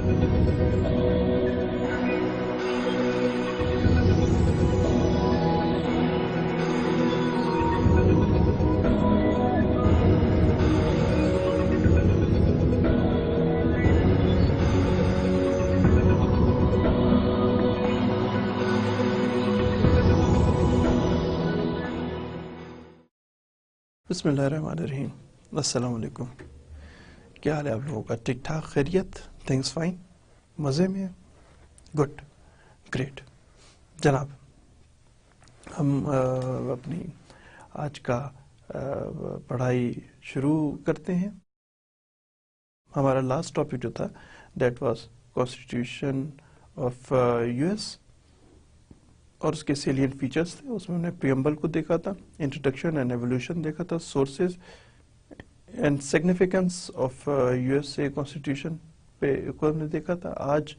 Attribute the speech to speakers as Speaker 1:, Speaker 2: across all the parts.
Speaker 1: بسم اللہ الرحمن الرحیم. السلام علیکم. کیا حال ہے آپ لوگوں کا؟ ٹھیک ٹھاک؟ خیریت؟ Things fine? مزے میں؟ Good, great. جناب، ہم اپنی آج کا پڑھائی شروع کرتے ہیں. ہمارا لاسٹ ٹاپک جو تھا that was constitution of U S اور اس کے سیلینٹ فیچرز تھے. اس میں ہم نے پریمبل کو دیکھا تھا، انٹروڈکشن اینڈ ایولیوشن دیکھا تھا، sources and significance of U S a constitution پہ کو ہم نے دیکھا تھا. آج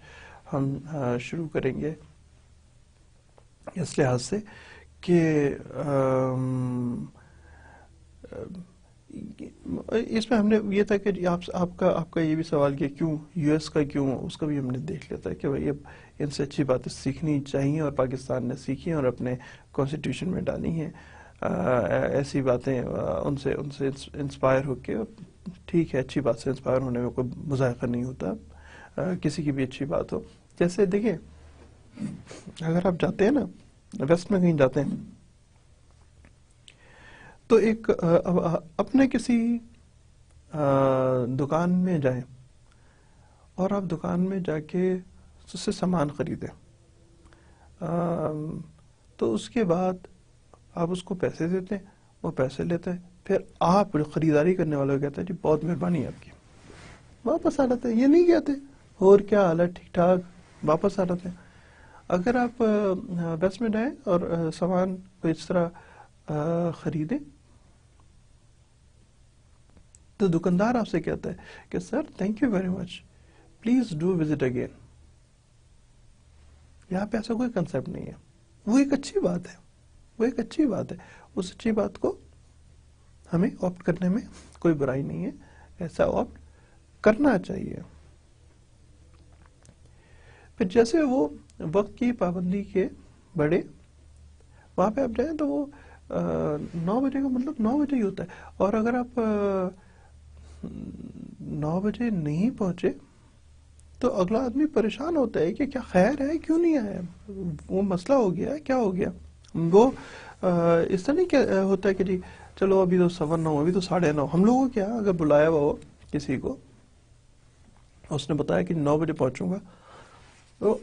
Speaker 1: ہم شروع کریں گے اس لحاظ سے کہ اس میں ہم نے یہ تھا کہ آپ کا یہ بھی سوال کہ کیوں یو ایس کا کیوں، اس کا بھی ہم نے دیکھ لیا تھا کہ بھائی اب ان سے اچھی باتیں سیکھنی چاہیے اور پاکستان نے سیکھی اور اپنے کانسٹیٹیوشن میں ڈالی ہیں. ایسی باتیں ان سے انسپائر ہو کے، ٹھیک ہے اچھی بات سے انسپائر ہونے میں کوئی مذائقہ نہیں ہوتا، کسی کی بھی اچھی بات ہو. جیسے دیکھیں، اگر آپ جاتے ہیں نا ویسٹ میں کہیں جاتے ہیں تو ایک اپنے کسی دکان میں جائیں اور آپ دکان میں جا کے اس سے سامان خریدیں، تو اس کے بعد آپ اس کو پیسے دیتے ہیں، وہ پیسے لیتے ہیں، پھر آپ خریداری کرنے والوں کو کہتے ہیں جی بہت مہربانی آپ کی، واپس آ جاتے ہیں. یہ نہیں کہتے اور کیا حال ہے ٹھیک ٹھاک، واپس آ جاتے ہیں. اگر آپ ویسٹ میں جائیں اور سامان کو اس طرح خریدیں تو دکاندار آپ سے کہتا ہے کہ sir thank you very much, please do visit again. یہاں پہ ایسا کوئی کنسیپٹ نہیں ہے. وہ ایک اچھی بات ہے، وہ ایک اچھی بات ہے. اس اچھی بات کو ہمیں آپٹ کرنے میں کوئی برائی نہیں ہے، ایسا آپٹ کرنا چاہیے. پھر جیسے وہ وقت کی پابندی کے بڑے، وہاں پہ آپ جائیں تو وہ 9 بجے کا مطلب 9 بجے ہی ہوتا ہے. اور اگر آپ 9 بجے نہیں پہنچے تو اگلا آدمی پریشان ہوتا ہے کہ کیا خیر ہے، کیوں نہیں آیا، وہ مسئلہ ہو گیا ہے، کیا ہو گیا. وہ اس طرح نہیں ہوتا ہے کہ جی چلو ابھی تو 9:15، ابھی تو 9:30. ہم لوگوں کیا اگر بلایا ہوا ہو کسی کو، اس نے بتایا کہ 9 بجے پہنچوں گا، تو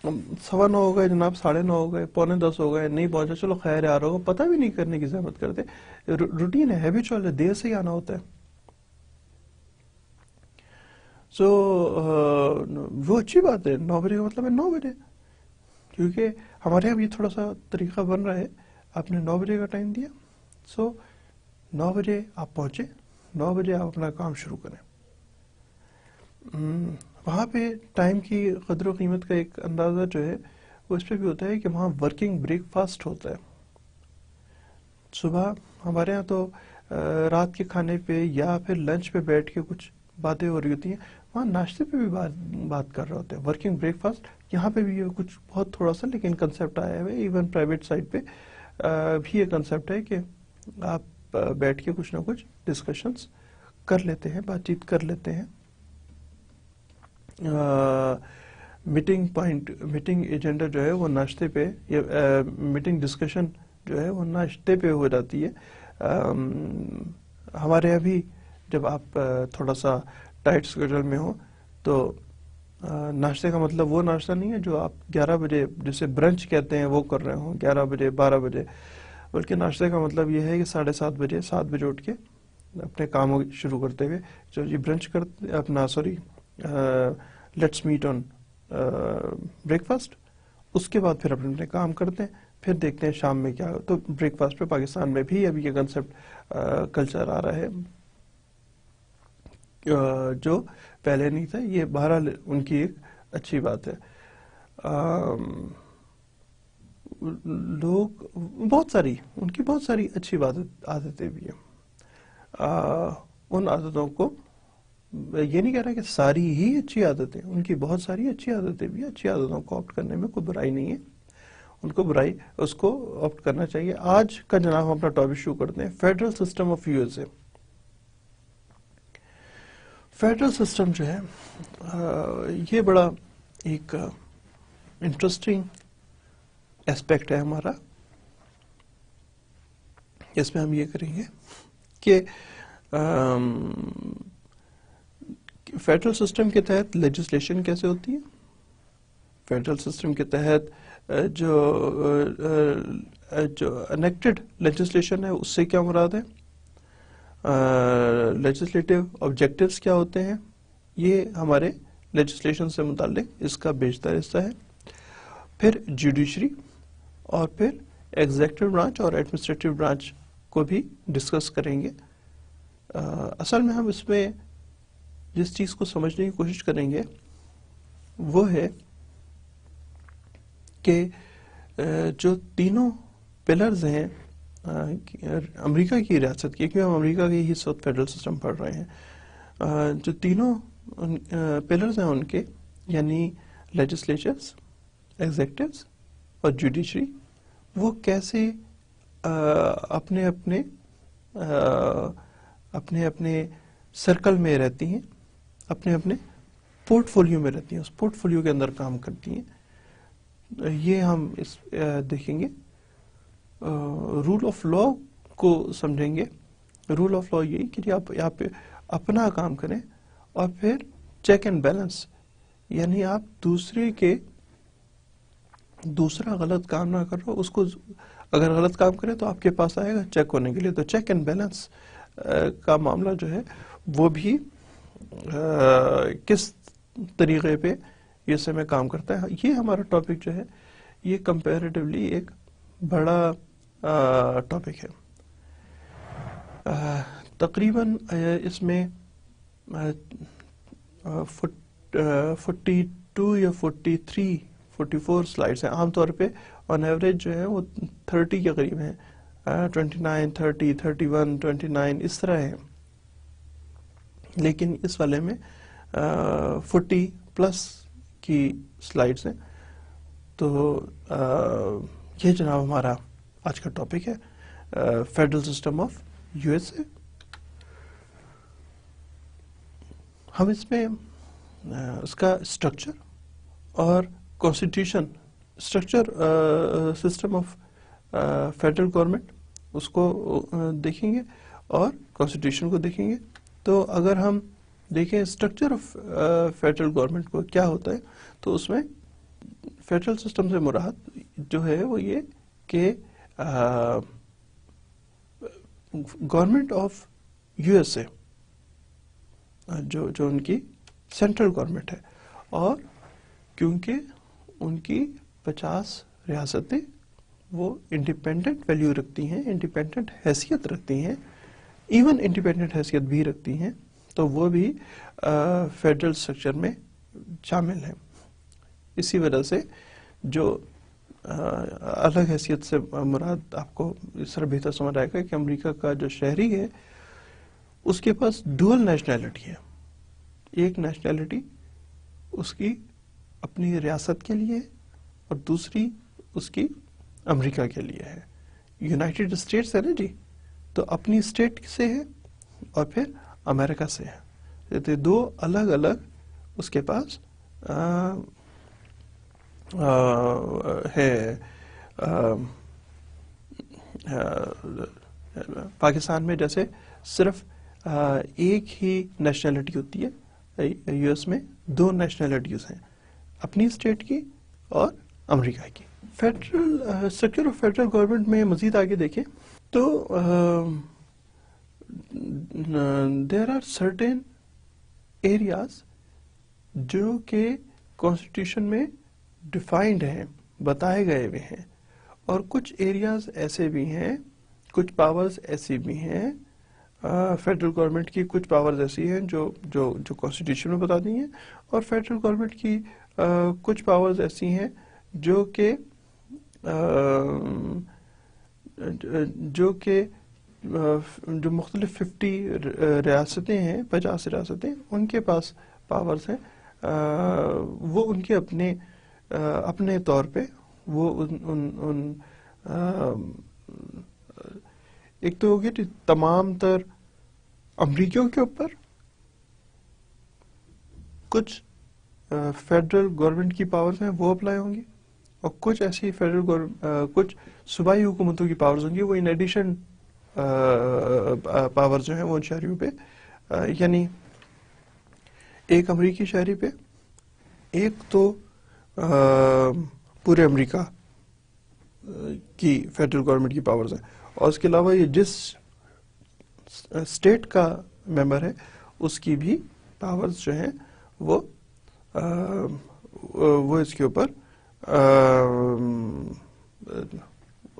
Speaker 1: 9:15 ہو گئے جناب، 9:30 ہو گئے، 9:45 ہو گئے، نہیں پہنچا، چلو خیر یار ہوگا، پتہ بھی نہیں کرنے کی زحمت کرتے. روٹین ہے، ہیبیچول ہے، دیر سے ہی آنا ہوتا ہے. سو وہ اچھی بات ہے. 9 بجے کا مطلب ہے 9 بجے، کیونکہ ہمارے یہاں بھی تھوڑا سا طریقہ بن رہا ہے. آپ نے 9 بجے کا ٹائم دیا، سو 9 بجے آپ پہنچے، 9 بجے آپ اپنا کام شروع کریں. وہاں پہ ٹائم کی قدر و قیمت کا ایک اندازہ جو ہے وہ اس پہ بھی ہوتا ہے کہ وہاں ورکنگ بریک فاسٹ ہوتا ہے. صبح ہمارے ہاں تو رات کے کھانے پہ یا پھر لنچ پہ بیٹھ کے کچھ باتیں ہو رہی ہوتی ہیں، وہاں ناشتے پہ بھی بات کر رہے ہوتے ہیں. ورکنگ بریک فاسٹ یہاں پہ بھی کچھ بہت تھوڑا سا لیکن کنسیپٹ آیا ہے. ایون پرائیویٹ سائٹ پہ بھی یہ کنسیپٹ ہے کہ آپ بیٹھ کے کچھ نہ کچھ ڈسکشنز کر لیتے ہیں، بات چیت کر لیتے ہیں. میٹنگ ایجنڈا جو ہے وہ ناشتے پہ، یا میٹنگ ڈسکشن جو ہے وہ ناشتے پہ ہو جاتی ہے. ہمارے یہاں بھی جب آپ تھوڑا سا ٹائٹ اسکیڈول میں ہو تو ناشتے کا مطلب وہ ناشتہ نہیں ہے جو آپ 11 بجے جسے برنچ کہتے ہیں وہ کر رہے ہوں 11 بجے 12 بجے، بلکہ ناشتے کا مطلب یہ ہے کہ 7:30 بجے 7 بجے اٹھ کے اپنے کاموں شروع کرتے ہوئے جو جی برنچ کرتے اپنا let's meet on breakfast, اس کے بعد پھر اپنے کام کرتے ہیں. پھر دیکھتے ہیں شام میں کیا. تو بریک فاسٹ پہ پاکستان میں بھی ابھی یہ کنسیپٹ کلچر آ رہا ہے جو پہلے نہیں تھا. یہ بہرحال ان کی ایک اچھی بات ہے. لوگ ان کی بہت ساری اچھی عادتیں بھی ہیں. ان عادتوں کو یہ نہیں کہہ رہا کہ ساری ہی اچھی عادتیں، ان کی بہت ساری اچھی عادتیں بھی، اچھی عادتوں کو آپٹ کرنے میں کوئی برائی نہیں ہے، ان کو اس کو آپٹ کرنا چاہیے۔ آج کا جناب ہم اپنا ٹاپک شروع کرتے ہیں، federal system of U S a. Federal system جو ہے یہ بڑا ایک انٹرسٹنگ ایسپیکٹ ہے ہمارا۔ اس میں ہم یہ کریں گے کہ فیڈرل سسٹم کے تحت لیجسلیشن کیسے ہوتی ہے، فیڈرل سسٹم کے تحت جو انیکٹڈ لیجسلیشن ہے اس سے کیا مراد ہے، لیجسلیٹو آبجیکٹیوز کیا ہوتے ہیں، یہ ہمارے لیجسلیشن سے متعلق اس کا بیشتر حصہ ہے۔ پھر جوڈیشری اور پھر ایگزیکٹو برانچ اور ایڈمنسٹریٹو برانچ کو بھی ڈسکس کریں گے۔ اصل میں ہم اس میں جس چیز کو سمجھنے کی کوشش کریں گے وہ ہے کہ جو تینوں پلرز ہیں امریکہ کی ریاست کی، کیونکہ ہم امریکہ کے ہی اس وقت فیڈرل سسٹم پڑھ رہے ہیں، جو تینوں پلرز ہیں ان کے، یعنی لیجسلیچرز، ایگزیکٹوز اور جوڈیشری، وہ کیسے اپنے اپنے سرکل میں رہتی ہیں، اپنے پورٹ فولیو میں رہتی ہیں، اس پورٹ فولیو کے اندر کام کرتی ہیں۔ یہ ہم دیکھیں گے۔ رول آف لا کو سمجھیں گے۔ رول آف لا یہی کہ آپ یہاں پہ اپنا کام کریں اور پھر چیک اینڈ بیلنس، یعنی آپ دوسرا غلط کام نہ کر رہا ہو، اس کو اگر غلط کام کرے تو آپ کے پاس آئے گا چیک ہونے کے لیے۔ تو چیک اینڈ بیلنس کا معاملہ جو ہے وہ بھی کس طریقے پہ یہ سے میں کام کرتا ہے، یہ ہمارا ٹاپک جو ہے یہ کمپیریٹیولی ایک بڑا ٹاپک ہے۔ تقریباً اس میں 42 یا 44 سلائڈس ہیں، عام طور پہ آن ایوریج جو ہے وہ 30 کے قریب ہیں، 29 30 31 29 اس طرح ہے، لیکن اس والے میں 40 پلس کی سلائڈس ہیں۔ تو یہ جناب ہمارا آج کا ٹاپک ہے، federal system of U S A. ہم اس میں اس کا اسٹرکچر اور constitution, structure system of federal government اس کو دیکھیں گے اور کانسٹیٹیوشن کو دیکھیں گے۔ تو اگر ہم دیکھیں اسٹرکچر آف فیڈرل گورنمنٹ کو کیا ہوتا ہے، تو اس میں فیڈرل سسٹم سے مراد جو ہے وہ یہ کہ گورنمنٹ آف یو ایس اے جو ان کی سینٹرل گورنمنٹ ہے، اور کیونکہ ان کی 50 ریاستیں وہ انڈیپینڈنٹ ویلیو رکھتی ہیں، انڈیپینڈنٹ حیثیت رکھتی ہیں، ایون انڈیپینڈنٹ حیثیت بھی رکھتی ہیں، تو وہ بھی فیڈرل اسٹرکچر میں شامل ہیں۔ اسی وجہ سے جو الگ حیثیت سے مراد آپ کو اس طرح بہتر سمجھ آئے گا کہ امریکہ کا جو شہری ہے اس کے پاس ڈوئل نیشنلٹی ہے، ایک نیشنلٹی اس کی اپنی ریاست کے لیے اور دوسری اس کی امریکہ کے لیے ہے۔ یونائٹڈ اسٹیٹس ہے نا جی، تو اپنی اسٹیٹ سے ہے اور پھر امریکہ سے ہے، تو دو الگ الگ اس کے پاس ہے۔ پاکستان میں جیسے صرف ایک ہی نیشنلٹی ہوتی ہے، یو ایس میں 2 نیشنلٹیز ہیں، اپنی اسٹیٹ کی اور امریکہ کی۔ Federal structure of federal government میں مزید آگے دیکھیں تو دیر آر سرٹین ایریاز جو کہ کانسٹیٹیوشن میں ڈیفائنڈ ہیں، بتائے گئے ہوئے ہیں، اور کچھ ایریاز ایسے بھی ہیں، کچھ پاورز ایسی بھی ہیں، فیڈرل گورنمنٹ کی کچھ پاورز ایسی ہیں جو کانسٹیٹیوشن میں بتا دی ہیں، اور فیڈرل گورنمنٹ کی کچھ پاورز ایسی ہیں جو کہ جو مختلف 50 ریاستیں ہیں، 50 ریاستیں، ان کے پاس پاورز ہیں. وہ ان کے اپنے طور پہ وہ ان ایک تو ہوگی تمام تر امریکیوں کے اوپر کچھ فیڈرل گورنمنٹ کی پاورز ہیں وہ اپلائی ہوں گی، اور کچھ ایسی کچھ صوبائی حکومتوں کی پاورز ہوں گی وہ ان ایڈیشن پاور جو ہیں وہ ان شہریوں پہ، یعنی ایک امریکی شہری پہ، ایک تو پورے امریکہ کی فیڈرل گورنمنٹ کی پاورز ہیں، اور اس کے علاوہ یہ جس اسٹیٹ کا ممبر ہے اس کی بھی پاورز جو ہیں وہ اس کے اوپر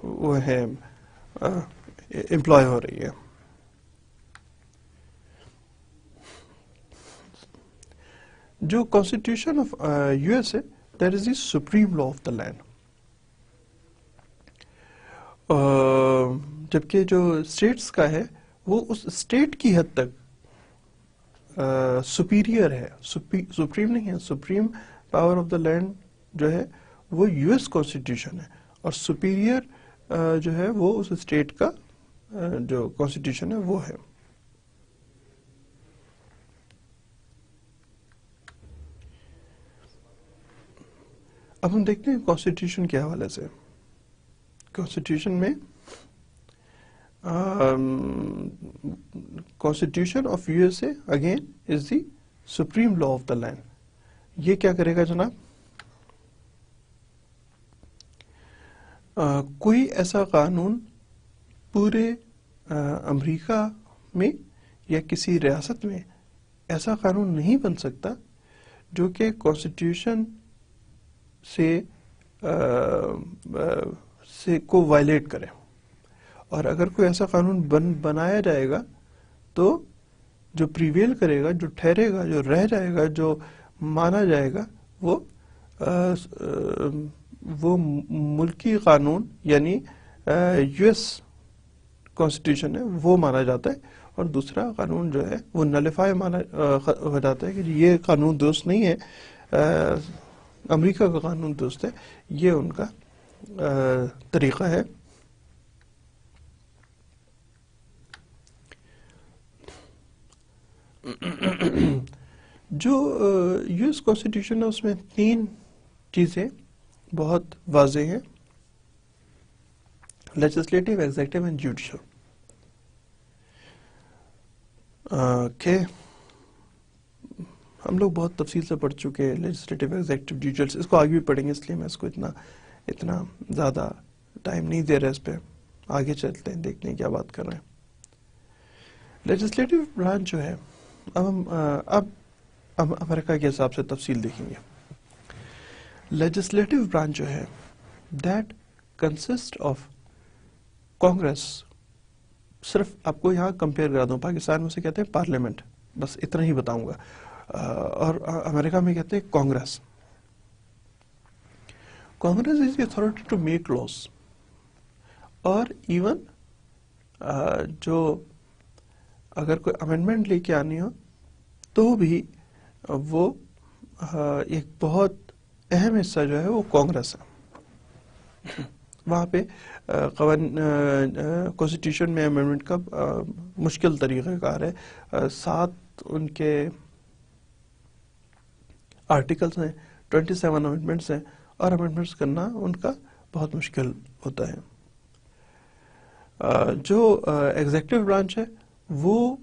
Speaker 1: وہ ہے امپلائی ہو رہی ہے. جو constitution of U S A that is the supreme law of the land, جبکہ جو اسٹیٹس کا ہے وہ اس اسٹیٹ کی حد تک سپیریئر ہے، سپریم نہیں ہے. Supreme power of the land جو ہے وہ یو ایس کانسٹیٹیوشن ہے، اور سپیریئر جو ہے وہ اس اسٹیٹ کا جو کانسٹیٹیوشن ہے وہ ہے. اب ہم دیکھتے ہیں کانسٹیٹیوشن کے حوالے سے. کانسٹیٹیوشن میں constitution of U S A again is the supreme law of the land. یہ کیا کرے گا جناب؟ کوئی ایسا قانون پورے امریکہ میں یا کسی ریاست میں ایسا قانون نہیں بن سکتا جو کہ کانسٹیٹیوشن سے کو وائلیٹ کرے. اور اگر کوئی ایسا قانون بنایا جائے گا تو جو پریویل کرے گا، جو ٹھہرے گا، جو رہ جائے گا، جو مانا جائے گا وہ ملکی قانون یعنی یو ایس کانسٹیٹیوشن ہے وہ مانا جاتا ہے، اور دوسرا قانون جو ہے وہ نلیفائی ہو جاتا ہے کہ یہ قانون درست نہیں ہے، امریکہ کا قانون درست ہے. یہ ان کا طریقہ ہے. جو یو ایس کانسٹیٹیوشن ہے اس میں 3 چیزیں بہت واضح ہیں: لیجسلیٹو، ایگزیکٹو اینڈ جوڈیشل. کہ ہم لوگ بہت تفصیل سے پڑھ چکے ہیں لیجسلیٹو، ایگزیکٹو، جوڈیشل. اس کو آگے بھی پڑھیں گے، اس لیے میں اس کو اتنا زیادہ ٹائم نہیں دے رہا اس پہ. آگے چلتے ہیں، دیکھتے ہیں کیا بات کر رہے ہیں. لیجسلیٹو برانچ جو ہے، اب امریکہ کے حساب سے تفصیل دیکھیں گے. لیجسلیٹو برانچ جو ہے دیٹ کنسسٹ آف کانگریس. صرف آپ کو یہاں کمپیئر کرا دوں، پاکستان میں اسے کہتے ہیں پارلیمنٹ، بس اتنا ہی بتاؤں گا، اور امریکہ میں کہتے ہیں کانگریس. کانگریس از دی اتھارٹی ٹو میک لاس، اور ایون جو اگر کوئی امینڈمنٹ لے کے آنی ہو تو بھی وہ ایک بہت اہم حصہ جو ہے وہ کانگریس ہے. وہاں پہ کانسٹیٹیوشن میں امینڈمنٹ کا مشکل طریقہ کار ہے. 7 ان کے آرٹیکلس ہیں، 27 امینڈمنٹس ہیں، اور امینڈمنٹس کرنا ان کا بہت مشکل ہوتا ہے. جو ایگزیکٹو برانچ ہے وہ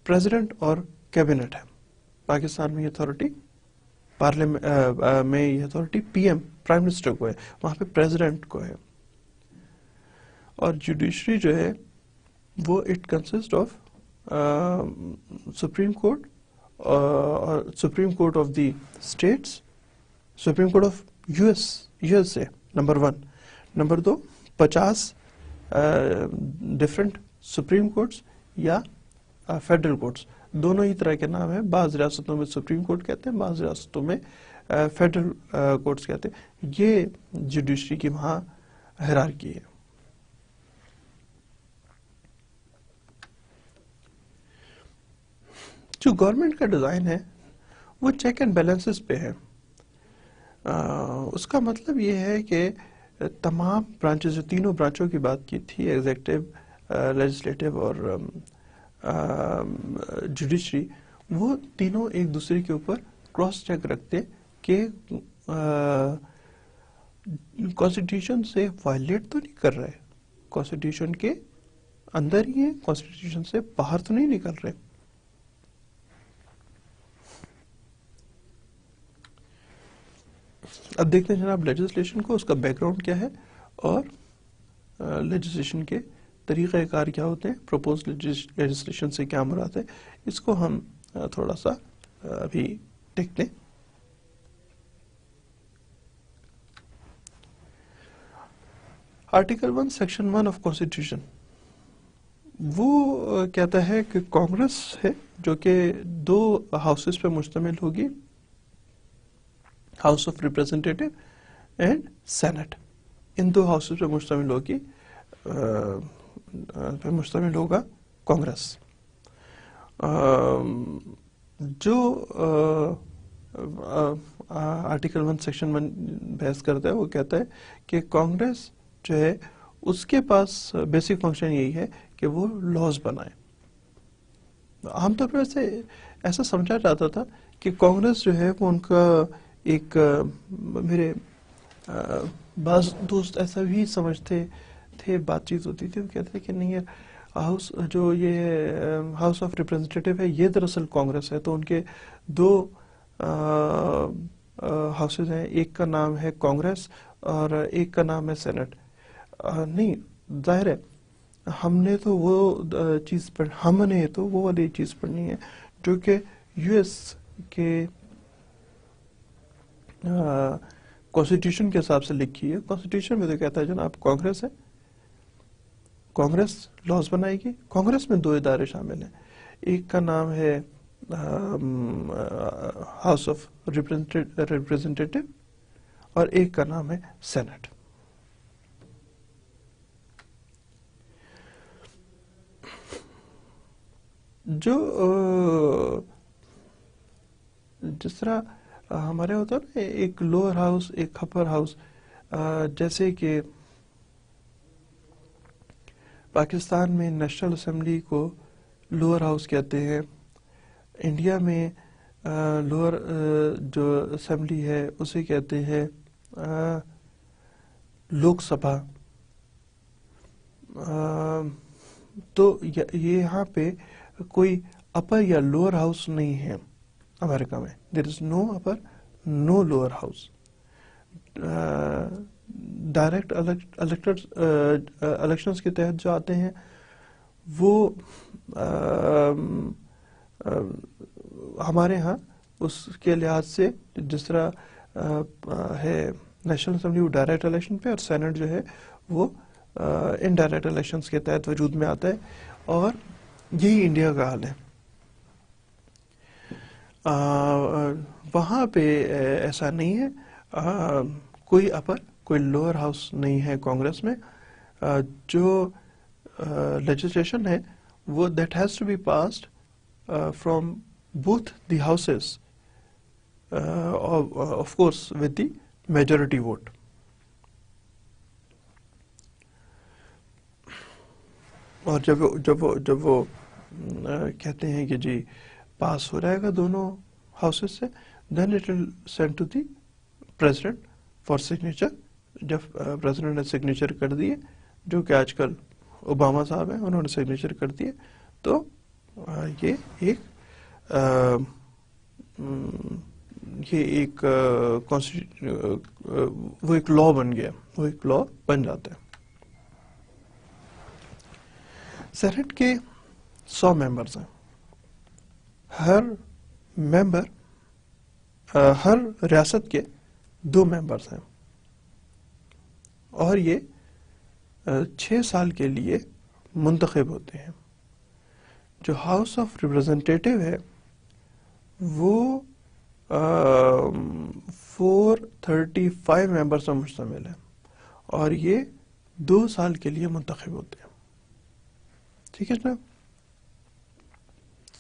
Speaker 1: پریزیڈنٹ اور کیبنٹ ہے. پاکستان میں یہ اتھارٹی پارلیمنٹ میں یہ authority P M prime minister کو ہے، وہاں پہ پریزیڈنٹ کو ہے. اور جوڈیشری جو ہے وہ it consist of supreme court, supreme court of the states, supreme court of U S A number 1. Number 2 50 different supreme courts یا فیڈرل کورٹس. دونوں ہی طرح کے نام ہیں. بعض ریاستوں میں سپریم کورٹ کہتے ہیں، بعض ریاستوں میں فیڈرل کورٹس کہتے ہیں. یہ جوڈیشری کی وہاں ہیرارکی ہے. جو گورنمنٹ کا ڈیزائن ہے وہ چیک اینڈ بیلنسز پہ ہے. اس کا مطلب یہ ہے کہ تمام برانچز، جو تینوں برانچوں کی بات کی تھی، ایگزیکٹو، لیجسلیٹو اور جوڈیشری، وہ تینوں ایک دوسرے کے اوپر کراس چیک رکھتے کہ کانسٹیٹیوشن سے وائلیٹ تو نہیں کر رہے، کانسٹیٹیوشن کے اندر ہی ہے، کانسٹیٹیوشن سے باہر تو نہیں نکل رہے. اب دیکھتے ہیں جناب لیجسلیشن کو، اس کا بیک گراؤنڈ کیا ہے اور لیجسلیشن کے طریقہ کار کیا ہوتے ہیں، پروپوز لیجسلیشن سے کیا مراد ہے، اس کو ہم تھوڑا سا ابھی دیکھتے ہیں. آرٹیکل 1 سیکشن 1 آف کانسٹیٹیوشن وہ کہتا ہے کہ کانگریس ہے جو کہ 2 ہاؤسز پہ مشتمل ہوگی، house of representative and senate. ان 2 ہاؤسز پہ مشتمل ہوگا کانگریس. جو آرٹیکل 1 سیکشن 1 بحث کرتا ہے وہ کہتا ہے کہ کانگریس جو ہے اس کے پاس بیسک فنکشن یہی ہے کہ وہ لاز بنائے. عام طور پر ایسا سمجھا جاتا تھا کہ کانگریس جو ہے وہ ان کا ایک، میرے بعض دوست ایسا بھی سمجھتے تھے، بات چیت ہوتی تھی، وہ کہتے ہیں کہ نہیں یار، جو یہ ہاؤس آف ریپرزینٹیٹو ہے یہ دراصل کانگریس ہے. تو ان کے 2 ہاؤسز ہیں، ایک کا نام ہے کانگریس اور ایک کا نام ہے سینٹ. نہیں، ظاہر ہے ہم نے تو وہ والی چیز پڑھنی ہے جو کہ یو ایس کے کانسٹیٹیوشن کے حساب سے لکھی ہے. کانسٹیٹیوشن میں تو کہتا ہے جناب کانگریس ہے، کانگریس لاز بنائے گی. کانگریس میں 2 ادارے شامل ہیں، ایک کا نام ہے ہاؤس آف ریپرزینٹیٹو اور ایک کا نام ہے سینٹ. جو جس طرح ہمارے ہوتا ہے نا ایک لوور ہاؤس، ایک اپر ہاؤس، جیسے کہ پاکستان میں نیشنل اسمبلی کو لوور ہاؤس کہتے ہیں، انڈیا میں لوور جو اسمبلی ہے اسے کہتے ہیں لوک سبھا. تو یہاں پہ کوئی اپر یا لوور ہاؤس نہیں ہے امریکہ میں. دیر از نو اپر نو لوور ہاؤس. ڈائریکٹ الیکشنز کے تحت جو آتے ہیں وہ ہمارے ہاں اس کے لحاظ سے جس طرح ہے نیشنل اسمبلی وہ ڈائریکٹ الیکشن پہ، اور سینٹ جو ہے وہ انڈائریکٹ الیکشنز کے تحت وجود میں آتا ہے. اور یہی انڈیا کا حال ہے. وہاں پہ ایسا نہیں ہے، کوئی اپر کوئی لوور ہاؤس نہیں ہے کانگریس میں. جو لیجسلیشن ہے وہ that has to be passed from both the houses of course with the majority vote. اور جب وہ کہتے ہیں کہ جی پاس ہو جائے گا دونوں ہاؤسز سے، then it will send to the president for signature. جب پریزیڈنٹ نے سگنیچر کر دیے، جو کہ آج کل اوباما صاحب ہیں، انہوں نے سگنیچر کر دیے، تو یہ ایک وہ ایک لا بن گیا، وہ ایک لا بن جاتا ہے. سینٹ کے 100 ممبرز ہیں. ہر ممبر ہر ریاست کے 2 ممبرز ہیں، اور یہ 6 سال کے لیے منتخب ہوتے ہیں. جو ہاؤس آف ریپرزینٹیٹو ہے وہ 435 ممبرز پر مشتمل ہے، اور یہ 2 سال کے لیے منتخب ہوتے ہیں. ٹھیک ہے جناب.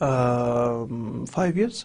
Speaker 1: 5 years।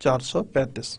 Speaker 1: 435।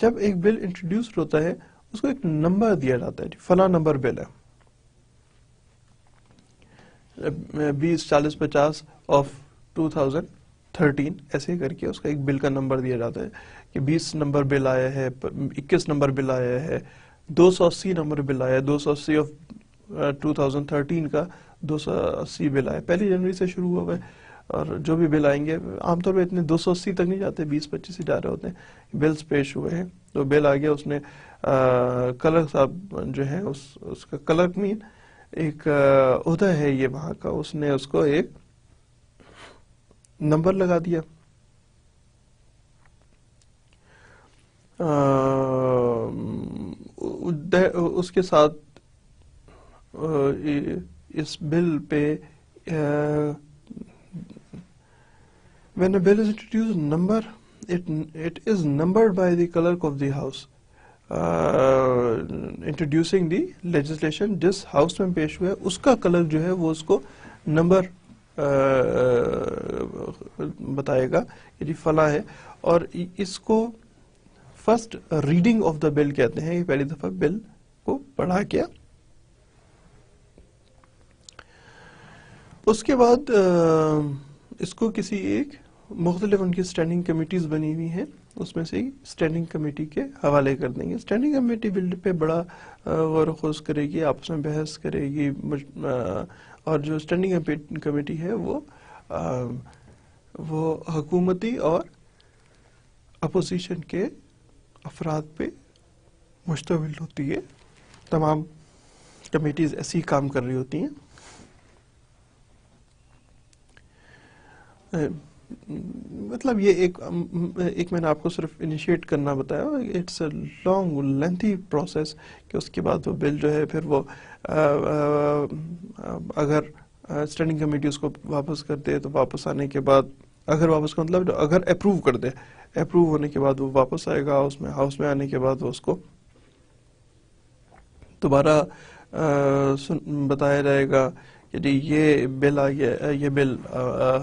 Speaker 1: جب ایک بل انٹروڈیوسڈ ہوتا ہے اس کو ایک نمبر دیا جاتا ہے، فلاں نمبر بل ہے، 20-40-50 آف 2013 ایسے کر کے اس کا ایک بل کا نمبر دیا جاتا ہے کہ 20 نمبر بل آیا ہے، 21 نمبر بل آیا ہے، 280 نمبر بل آیا ہے، 280 آف 2013 کا 280 بل آیا، 1 جنوری سے شروع ہوا ہے، اور جو بھی بل آئیں گے عام طور پہ اتنے 280 تک نہیں جاتے، 20-25 ہی جا رہے ہوتے ہیں، بلز پیش ہوئے ہیں، تو بل آ گیا، اس نے کلر صاحب جو ہے اس کا کلر مین ایک عہدہ ہے یہ وہاں کا، اس نے اس کو ایک نمبر لگا دیا، اس کے ساتھ اس بل پہ when a bill is introduced number it is numbered by the clerk of the house introducing the legislation، جس ہاؤس میں پیش ہوا ہے اس کا کلر جو ہے وہ اس کو نمبر بتائے گا کہ جی فلاں ہے، اور اس کو فرسٹ ریڈنگ آف دا بل کہتے ہیں، یہ پہلی دفعہ بل کو پڑھا گیا۔ اس کے بعد اس کو کسی ایک مختلف ان کی اسٹینڈنگ کمیٹیز بنی ہوئی ہیں، اس میں سے اسٹینڈنگ کمیٹی کے حوالے کر دیں گے۔ اسٹینڈنگ کمیٹی بل پہ بڑا غور و خوض کرے گی، آپس میں بحث کرے گی، اور جو اسٹینڈنگ کمیٹی ہے وہ حکومتی اور اپوزیشن کے افراد پہ مشتمل ہوتی ہے، تمام کمیٹیز ایسی کام کر رہی ہوتی ہیں۔ مطلب یہ ایک میں نے آپ کو صرف انیشیٹ کرنا بتایا، it's a long lengthy process, کہ اس کے بعد وہ بل جو ہے پھر وہ اگر اسٹینڈنگ کمیٹی اس کو واپس کر دے تو واپس آنے کے بعد، اگر واپس کا مطلب اگر اپروو کر دے، اپروو ہونے کے بعد وہ واپس آئے گا ہاؤس میں آنے کے بعد وہ اس کو دوبارہ بتایا جائے گا کہ جی یہ بل یہ بل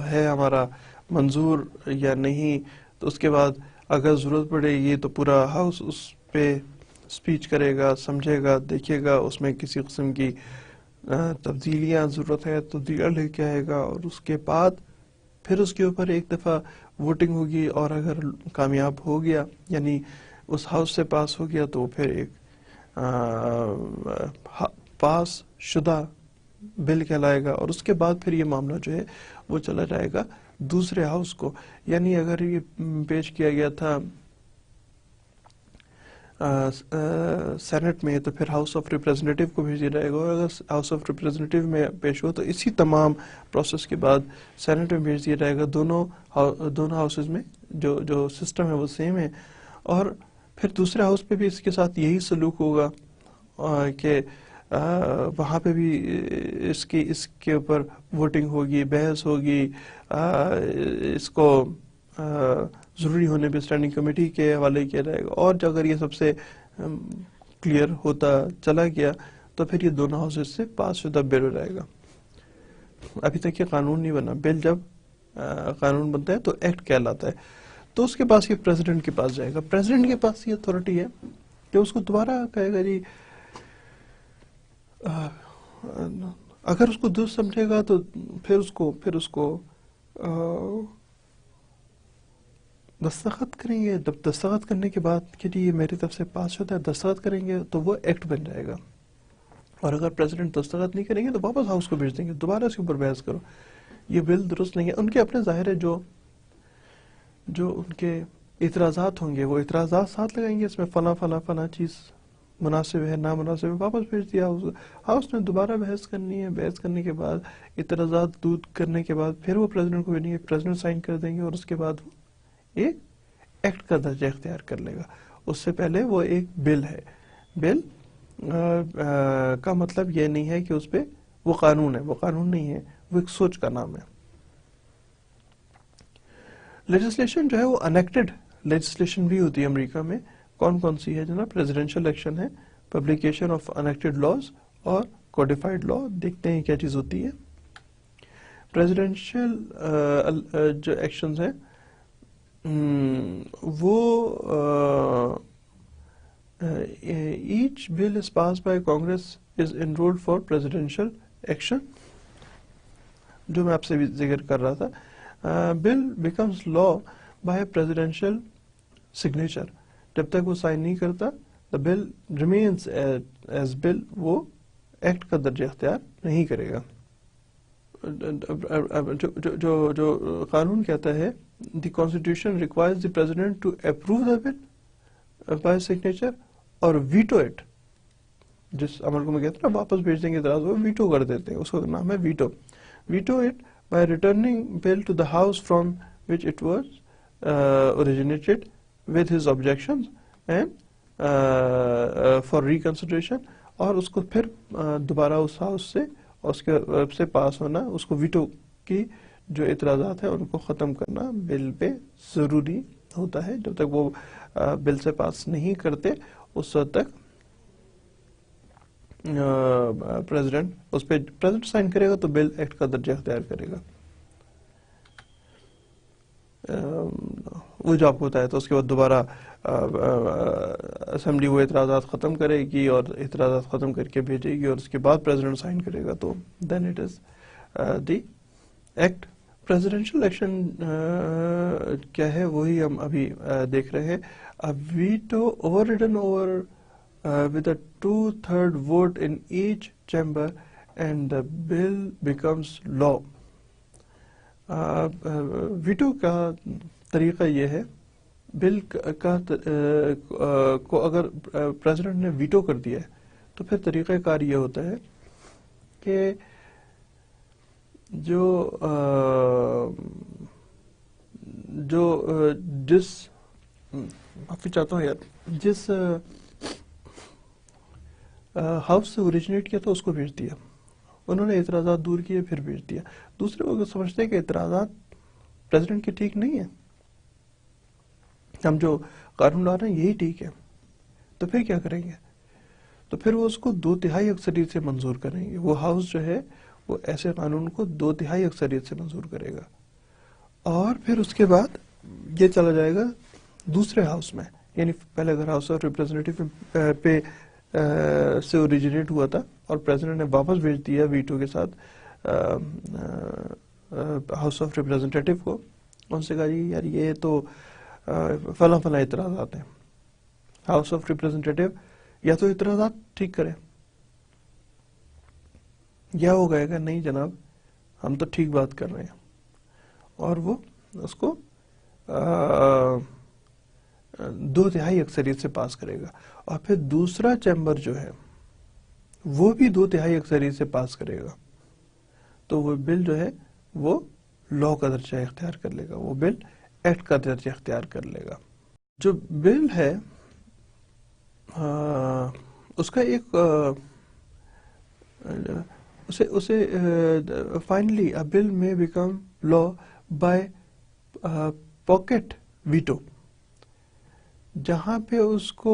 Speaker 1: ہے ہمارا منظور یا نہیں، تو اس کے بعد اگر ضرورت پڑے گی تو پورا ہاؤس اس پہ سپیچ کرے گا، سمجھے گا، دیکھے گا، اس میں کسی قسم کی تبدیلیاں ضرورت ہے تو تبدیلیاں لے کے آئے گا، اور اس کے بعد پھر اس کے اوپر ایک دفعہ ووٹنگ ہوگی، اور اگر کامیاب ہو گیا یعنی اس ہاؤس سے پاس ہو گیا تو پھر ایک پاس شدہ بل کہلائے گا، اور اس کے بعد پھر یہ معاملہ جو ہے وہ چلا جائے گا دوسرے ہاؤس کو۔ یعنی اگر یہ پیش کیا گیا تھا سینٹ میں تو پھر ہاؤس آف ریپریزنٹیو کو بھیج دیا جائے گا، اور اگر ہاؤس آف ریپریزنٹیو میں پیش ہو تو اسی تمام پروسیس کے بعد سینٹ میں بھیج دیا جائے گا۔ دونوں ہاؤسز میں جو سسٹم ہے وہ سیم ہے، اور پھر دوسرے ہاؤس پہ بھی اس کے ساتھ یہی سلوک ہوگا کہ وہاں پہ بھی اس کے اوپر ووٹنگ ہوگی، بحث ہوگی، اس کو ضروری ہونے پہ اسٹینڈنگ کمیٹی کے حوالے کیا جائے گا، اور اگر یہ سب سے کلیئر ہوتا چلا گیا تو پھر یہ دونوں ہاؤسز سے پاس شدہ بل ہو جائے گا۔ ابھی تک یہ قانون نہیں بنا، بل جب قانون بنتا ہے تو ایکٹ کہلاتا ہے، تو اس کے پاس یہ پریزیڈنٹ کے پاس جائے گا۔ پریزیڈنٹ کے پاس یہ اتھارٹی ہے کہ اس کو دوبارہ کہے گا جی اگر اس کو درست سمجھے گا تو پھر اس کو دستخط کریں گے، جب دستخط کرنے کے بعد کہ جی یہ میری طرف سے پاس ہوتا ہے، دستخط کریں گے تو وہ ایکٹ بن جائے گا، اور اگر پریزیڈنٹ دستخط نہیں کریں گے تو واپس ہاؤس کو بھیج دیں گے، دوبارہ اس کے اوپر بحث کرو، یہ بل درست نہیں ہے۔ ان کے اپنے ظاہر ہے جو ان کے اعتراضات ہوں گے وہ اعتراضات ساتھ لگائیں گے، اس میں فلاں چیز مناسب ہے، نامناسب ہے، واپس بھیج دیا ہاؤس نے، دوبارہ بحث کرنی ہے، بحث کرنے کے بعد اعتراضات دور کرنے کے بعد پھر وہ پریزیڈنٹ کو بھیجیں گے، پریزیڈنٹ سائن کر دیں گے، اور اس کے بعد وہ ایک ایکٹ کا درجہ اختیار کر لے گا۔ اس سے پہلے وہ ایک بل ہے، بل کا مطلب یہ نہیں ہے کہ اس پہ وہ قانون ہے، وہ قانون نہیں ہے، وہ ایک سوچ کا نام ہے۔ لیجسلیشن جو ہے وہ انیکٹڈ لیجسلیشن بھی ہوتی ہے امریکہ میں، کون سی ہے جناب؟ پریزیڈنشل ایکشن ہے، پبلیکیشن آف انیکٹڈ لاز، اور کوڈیفائڈ لا۔ دیکھتے ہیں کیا چیز ہوتی ہے۔ پریزیڈنشل جو ایکشنز ہیں وہ each bill is passed by Congress is enrolled for presidential action. جو میں آپ سے بھی ذکر کر رہا تھا. Bill becomes law by presidential signature. جب تک وہ سائن نہیں کرتا the bill remains as bill, وہ ایکٹ کا درجہ اختیار نہیں کرے گا. جو قانون کہتا ہے the constitution requires the president to approve the bill by signature اور veto it. جس عمل کو میں کہتا ہوں واپس بھیج دیں گے اعتراض وہ ویٹو کر دیتے ہیں, اس کا نام ہے veto. Veto it by returning bill to the house from which it was originated with his objections and for reconsideration, اور اس کو پھر دوبارہ اس ہاؤس سے اور اس کے سے پاس ہونا, اس کو ویٹو کی جو اعتراضات ہیں ان کو ختم کرنا بل پہ ضروری ہوتا ہے. جب تک وہ بل سے پاس نہیں کرتے اس وقت تک پریزیڈنٹ اس پہ پریزیڈنٹ سائن کرے گا تو بل ایکٹ کا درجہ اختیار کرے گا. وہ جو آپ کو بتایا تو اس کے بعد دوبارہ اسمبلی وہ اعتراضات ختم کرے گی اور اعتراضات ختم کر کے بھیجے گی اور اس کے بعد پریزیڈنٹ سائن کرے گا تو then it is the act. Presidential action کیا ہے وہی ہم ابھی دیکھ رہے ہیں. Veto over ridden over with a 2/3 vote in each chamber and the bill becomes law. Veto کا طریقہ یہ ہے, بل کا کو اگر پریزیڈنٹ نے ویٹو کر دیا ہے تو پھر طریقہ کار یہ ہوتا ہے کہ جس معافی چاہتا ہوں یار, جس ہاؤس سے اوریجنیٹ کیا تھا اس کو بھیج دیا, انہوں نے اعتراضات دور کیے پھر بھیج دیا. دوسرے لوگ سمجھتے ہیں کہ اعتراضات پریزیڈنٹ کے ٹھیک نہیں ہیں, ہم جو قانون لا رہے ہیں یہی ٹھیک ہے, تو پھر کیا کریں گے؟ تو پھر وہ اس کو 2/3 اکثریت سے منظور کریں گے. وہ ہاؤس جو ہے وہ ایسے قانون کو 2/3 اکثریت سے منظور کرے گا اور پھر اس کے بعد یہ چلا جائے گا دوسرے ہاؤس میں. یعنی پہلے اگر ہاؤس آف ریپرزینٹیو پہ سے اوریجنیٹ ہوا تھا اور پریزیڈنٹ نے واپس بھیج دیا ویٹو کے ساتھ ہاؤس آف ریپرزینٹیٹیو کو, ان سے کہا جی یار یہ تو فلاں فلاں اعتراضات ہیں, ہاؤس آف ریپرزینٹیٹیو یا تو اعتراضات ٹھیک کرے یا وہ کہے گا نہیں جناب ہم تو ٹھیک بات کر رہے ہیں, اور وہ اس کو 2/3 اکثریت سے پاس کرے گا. اور پھر دوسرا چیمبر جو ہے وہ بھی 2/3 اکثریت سے پاس کرے گا تو وہ بل جو ہے وہ لا کا درجہ اختیار کر لے گا, وہ بل ایکٹ کا درجہ اختیار کر لے گا. جو بل ہے اس کا ایک اسے finally a bill may become law by pocket veto. جہاں پہ اس کو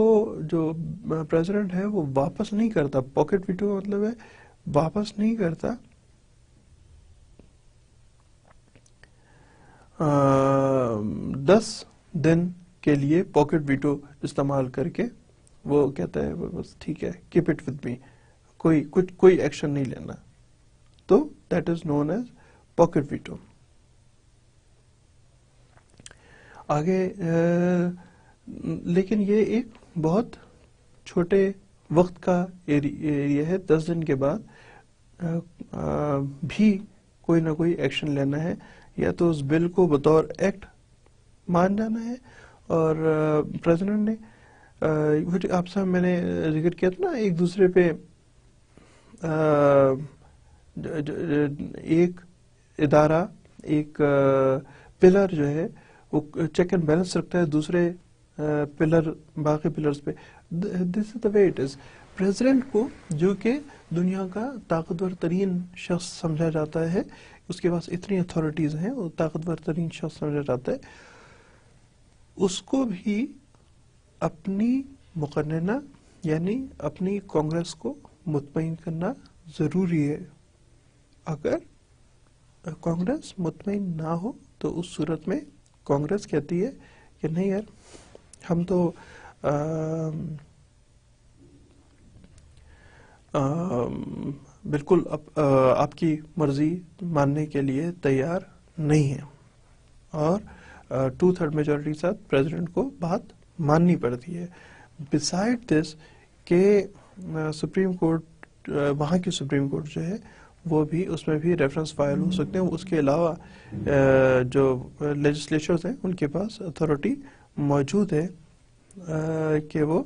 Speaker 1: جو پریزیڈنٹ ہے وہ واپس نہیں کرتا, پاکٹ ویٹو کا مطلب ہے واپس نہیں کرتا, 10 دن کے لیے پاکٹ ویٹو استعمال کر کے وہ کہتا ہے بس ٹھیک ہے کیپ اٹ ود می, کوئی ایکشن نہیں لینا, تو that is known as pocket veto. آگے لیکن یہ ایک بہت چھوٹے وقت کا ایریا ہے, 10 دن کے بعد بھی کوئی نہ کوئی ایکشن لینا ہے, یا تو اس بل کو بطور ایکٹ مان جانا ہے. اور پریزیڈنٹ نے آپ سے میں نے ذکر کیا تھا نا ایک دوسرے پہ ایک ادارہ ایک پلر جو ہے وہ چیک اینڈ بیلنس رکھتا ہے دوسرے پلر باقی پلرز پہ. دس از دا وے اٹ از. پریزیڈنٹ کو جو کہ دنیا کا طاقتور ترین شخص سمجھا جاتا ہے, اس کے پاس اتنی اتھارٹیز ہیں, وہ طاقتور ترین شخص سمجھا جاتا ہے, اس کو بھی اپنی مقننہ یعنی اپنی کانگریس کو مطمئن کرنا ضروری ہے. اگر کانگریس مطمئن نہ ہو تو اس صورت میں کانگریس کہتی ہے کہ نہیں یار ہم تو بالکل آپ کی مرضی ماننے کے لیے تیار نہیں ہے، اور 2/3 میجورٹی کے ساتھ پریزیڈنٹ کو بات ماننی پڑتی ہے. بسائڈ دس کہ سپریم کورٹ، وہاں کی سپریم کورٹ جو ہے وہ بھی اس میں بھی ریفرنس فائل ہو سکتے ہیں. اس کے علاوہ جو لیجسلیچرز ہیں ان کے پاس اتھارٹی موجود ہے کہ وہ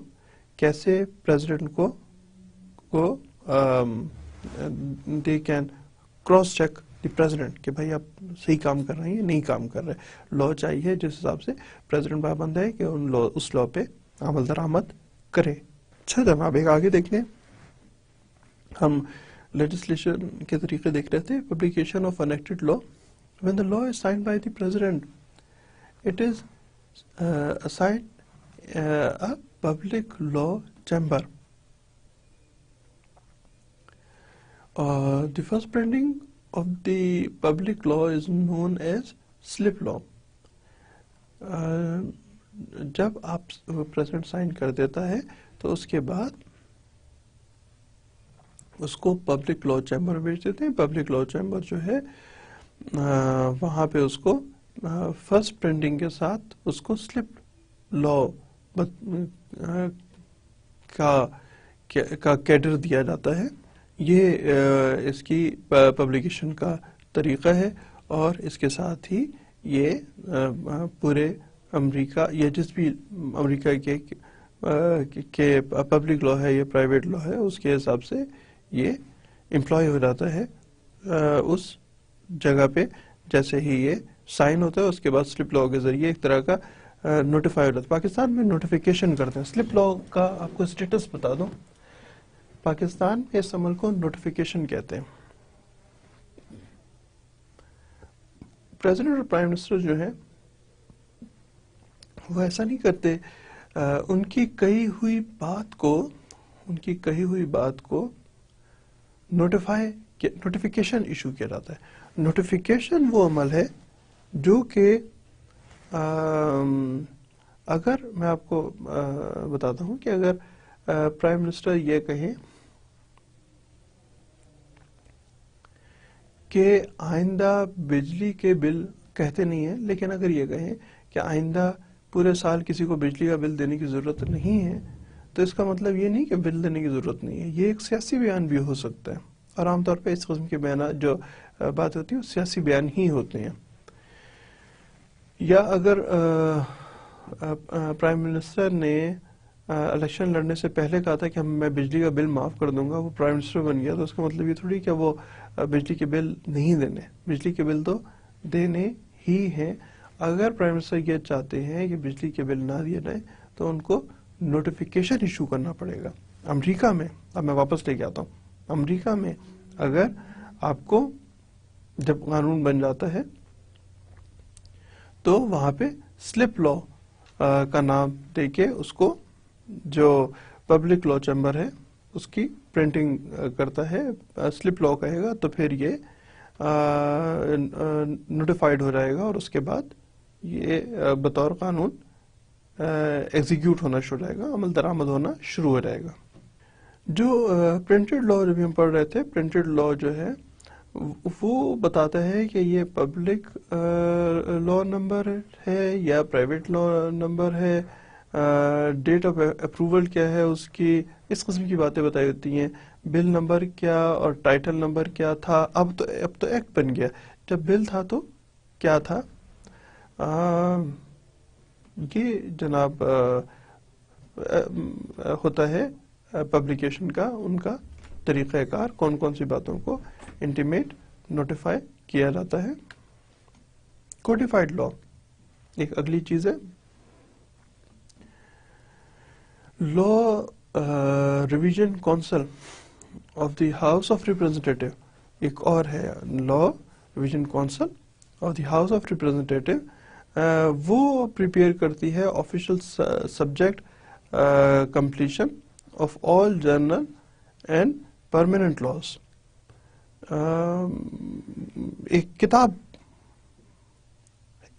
Speaker 1: کیسے پریزیڈنٹ کو they can cross check the president کہ بھائی آپ صحیح کام کر رہے ہیں یا نہیں کام کر رہے. لا چاہیے جس حساب سے پریزیڈنٹ پابند ہے کہ اس لا پہ عمل درآمد کرے. اچھا جناب ایک آگے دیکھ لیں. ہم لیجسلیشن کے طریقے دیکھ رہے تھے. Publication of enacted law. When the law is signed by the president, it is assigned a public law chamber. The first printing of the public law is known as slip law. جب آپ president sign کر دیتا ہے تو اس کے بعد اس کو public law chamber بھیج دیتے ہیں. پبلک لا چیمبر جو ہے وہاں پہ اس کو فرسٹ پرنٹنگ کے ساتھ اس کو سلپ لا کا کیڈر دیا جاتا ہے. یہ اس کی پبلیکیشن کا طریقہ ہے، اور اس کے ساتھ ہی یہ پورے امریکہ یا جس بھی امریکہ کے پبلک لا ہے یا پرائیویٹ لا ہے اس کے حساب سے یہ امپلائی ہو جاتا ہے اس جگہ پہ. جیسے ہی یہ سائن ہوتا ہے اس کے بعد سلپ لا کے ذریعے ایک طرح کا نوٹیفائی ہوتا ہے. پاکستان میں نوٹیفیکیشن کرتے ہیں. سلپ لا کا آپ کو اسٹیٹس بتا دوں. پاکستان میں اس عمل کو نوٹیفیکیشن کہتے ہیں. پریزیڈنٹ اور پرائم منسٹر جو ہیں وہ ایسا نہیں کرتے. ان کی کہی ہوئی بات کو نوٹیفیکیشن ایشو کیا جاتا ہے. نوٹیفیکیشن وہ عمل ہے جو کہ اگر میں آپ کو بتاتا ہوں کہ اگر پرائم منسٹر یہ کہیں کہ آئندہ بجلی کے بل کہتے نہیں ہیں، لیکن اگر یہ کہیں کہ آئندہ پورے سال کسی کو بجلی کا بل دینے کی ضرورت نہیں ہے، تو اس کا مطلب یہ نہیں کہ بل دینے کی ضرورت نہیں ہے. یہ ایک سیاسی بیان بھی ہو سکتا ہے، اور عام طور پہ اس قسم کے بیانات جو بات ہوتی ہے وہ سیاسی بیان ہی ہوتے ہیں. یا اگر پرائم منسٹر نے الیکشن لڑنے سے پہلے کہا تھا کہ میں بجلی کا بل معاف کر دوں گا، وہ پرائم منسٹر بن گیا، تو اس کا مطلب یہ تھوڑی کہ وہ بجلی کے بل نہیں دینے. بجلی کے بل تو دینے ہی ہیں. اگر پرائم منسٹر یہ چاہتے ہیں کہ بجلی کے بل نہ دیے جائیں تو ان کو نوٹیفیکیشن ایشو کرنا پڑے گا. امریکہ میں، اب میں واپس لے کے آتا ہوں، امریکہ میں اگر آپ کو جب قانون بن جاتا ہے تو وہاں پہ سلپ لا کا نام دے کے اس کو جو پبلک لا چیمبر ہے اس کی پرنٹنگ کرتا ہے. سلپ لا کہے گا تو پھر یہ نوٹیفائڈ ہو جائے گا، اور اس کے بعد یہ بطور قانون ایگزیکیوٹ ہونا شروع ہو جائے گا، عمل درآمد ہونا شروع ہو جائے گا. جو پرنٹڈ لا جب ہم پڑھ رہے تھے، پرنٹڈ لا جو ہے وہ بتاتا ہے کہ یہ پبلک لا نمبر ہے یا پرائیویٹ لا نمبر ہے، ڈیٹ آف اپروول کیا ہے اس کی، اس قسم کی باتیں بتائی ہوتی ہیں. بل نمبر کیا اور ٹائٹل نمبر کیا تھا. اب تو ایکٹ بن گیا. جب بل تھا تو کیا تھا. یہ جناب ہوتا ہے پبلیکیشن کا ان کا طریقہ کار، کون کون سی باتوں کو انٹیمیٹ نوٹیفائی کیا جاتا ہے. کوڈیفائڈ لا ایک اگلی چیز ہے. Law revision council of the house of representative ایک اور ہے. Law revision council of the house of representative وہ پریپیئر کرتی ہے official subject compilation of all general and permanent laws. ایک کتاب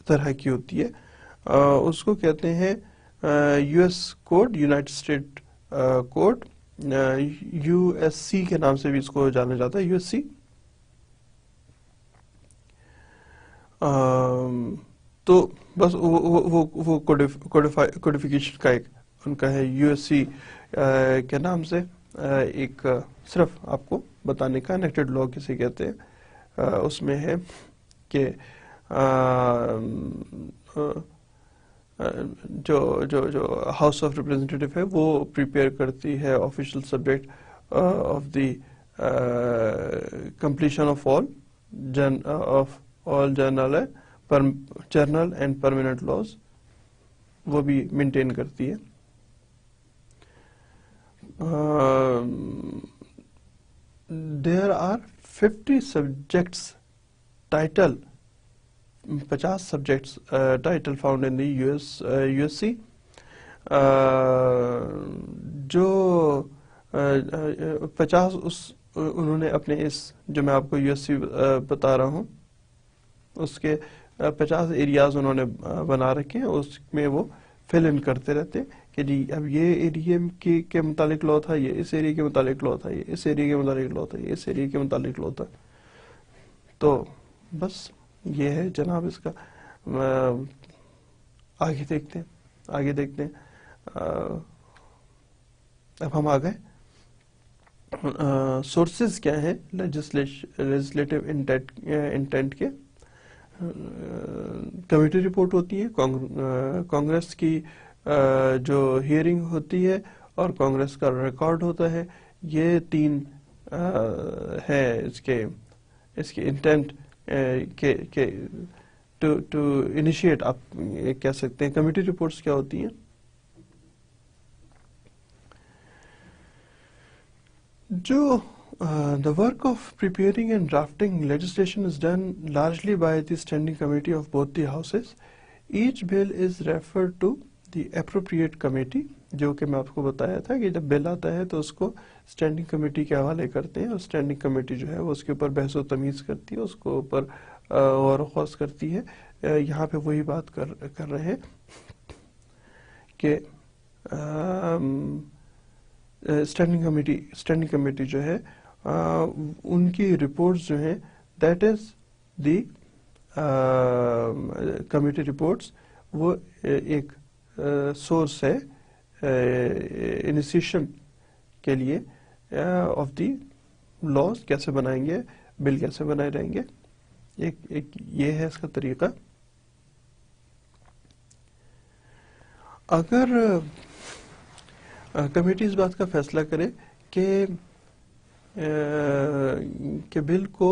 Speaker 1: طرح کی ہوتی ہے، اس کو کہتے ہیں U S code, United State code. USC کے نام سے بھی اس کو جانا جاتا ہے, USC. تو بس وہ کوڈیفیکیشن کا ایک ان کا ہے USC کے نام سے, ایک صرف آپ کو بتانے کا, انیکٹڈ لا کسے کہتے ہیں. اس میں ہے کہ جو ہاؤس آف ریپریزنٹیٹیو ہے وہ پریپیئر کرتی ہے official subject of the completion of all general and permanent laws, وہ بھی مینٹین کرتی ہے. There are 50 subjects title, 50 subjects title found in the USC. جو 50 انہوں نے اپنے اس جو میں آپ کو USC بتا رہا ہوں اس کے 50 ایریاز انہوں نے بنا رکھے ہیں, اس میں وہ فل ان کرتے رہتے ہیں کہ جی اب یہ ایریا کے متعلق لا تھا, یہ اس ایریا کے متعلق لا تھا, یہ اس ایریا کے متعلق لا تھا, یہ اس ایریا کے متعلق لا تھا. تو بس یہ ہے جناب اس کا. آگے دیکھتے ہیں. اب ہم آ گئے سورسز کیا ہیں لیجسلیٹو انٹینٹ کے. کمیٹی رپورٹ ہوتی ہے, کانگریس کی جو ہیئرنگ ہوتی ہے اور کانگریس کا ریکارڈ ہوتا ہے. یہ تین ہے اس کے انٹینٹ کے ٹو انیشیٹ. آپ کہہ سکتے ہیں کمیٹی رپورٹس کیا ہوتی ہیں. جو the work of preparing and drafting legislation is done largely by the standing committee of both the houses. Each bill is referred to the appropriate committee. جو کہ میں آپ کو بتایا تھا کہ جب بل آتا ہے تو اس کو اسٹینڈنگ کمیٹی کے حوالے کرتے ہیں, اور اسٹینڈنگ کمیٹی جو ہے وہ اس کے اوپر بحث و تمیز کرتی ہے, اس کو اوپر غور و خوض کرتی ہے. یہاں پہ وہی بات کر رہے ہیں کہ اسٹینڈنگ کمیٹی جو ہے ان کی رپورٹس جو ہیں that is the committee reports, وہ ایک سورس ہے انیشیشن کے لیے آف دی لاز. کیسے بنائیں گے بل, کیسے بنائے جائیں گے, ایک یہ ہے اس کا طریقہ. اگر کمیٹی اس بات کا فیصلہ کرے کہ بل کو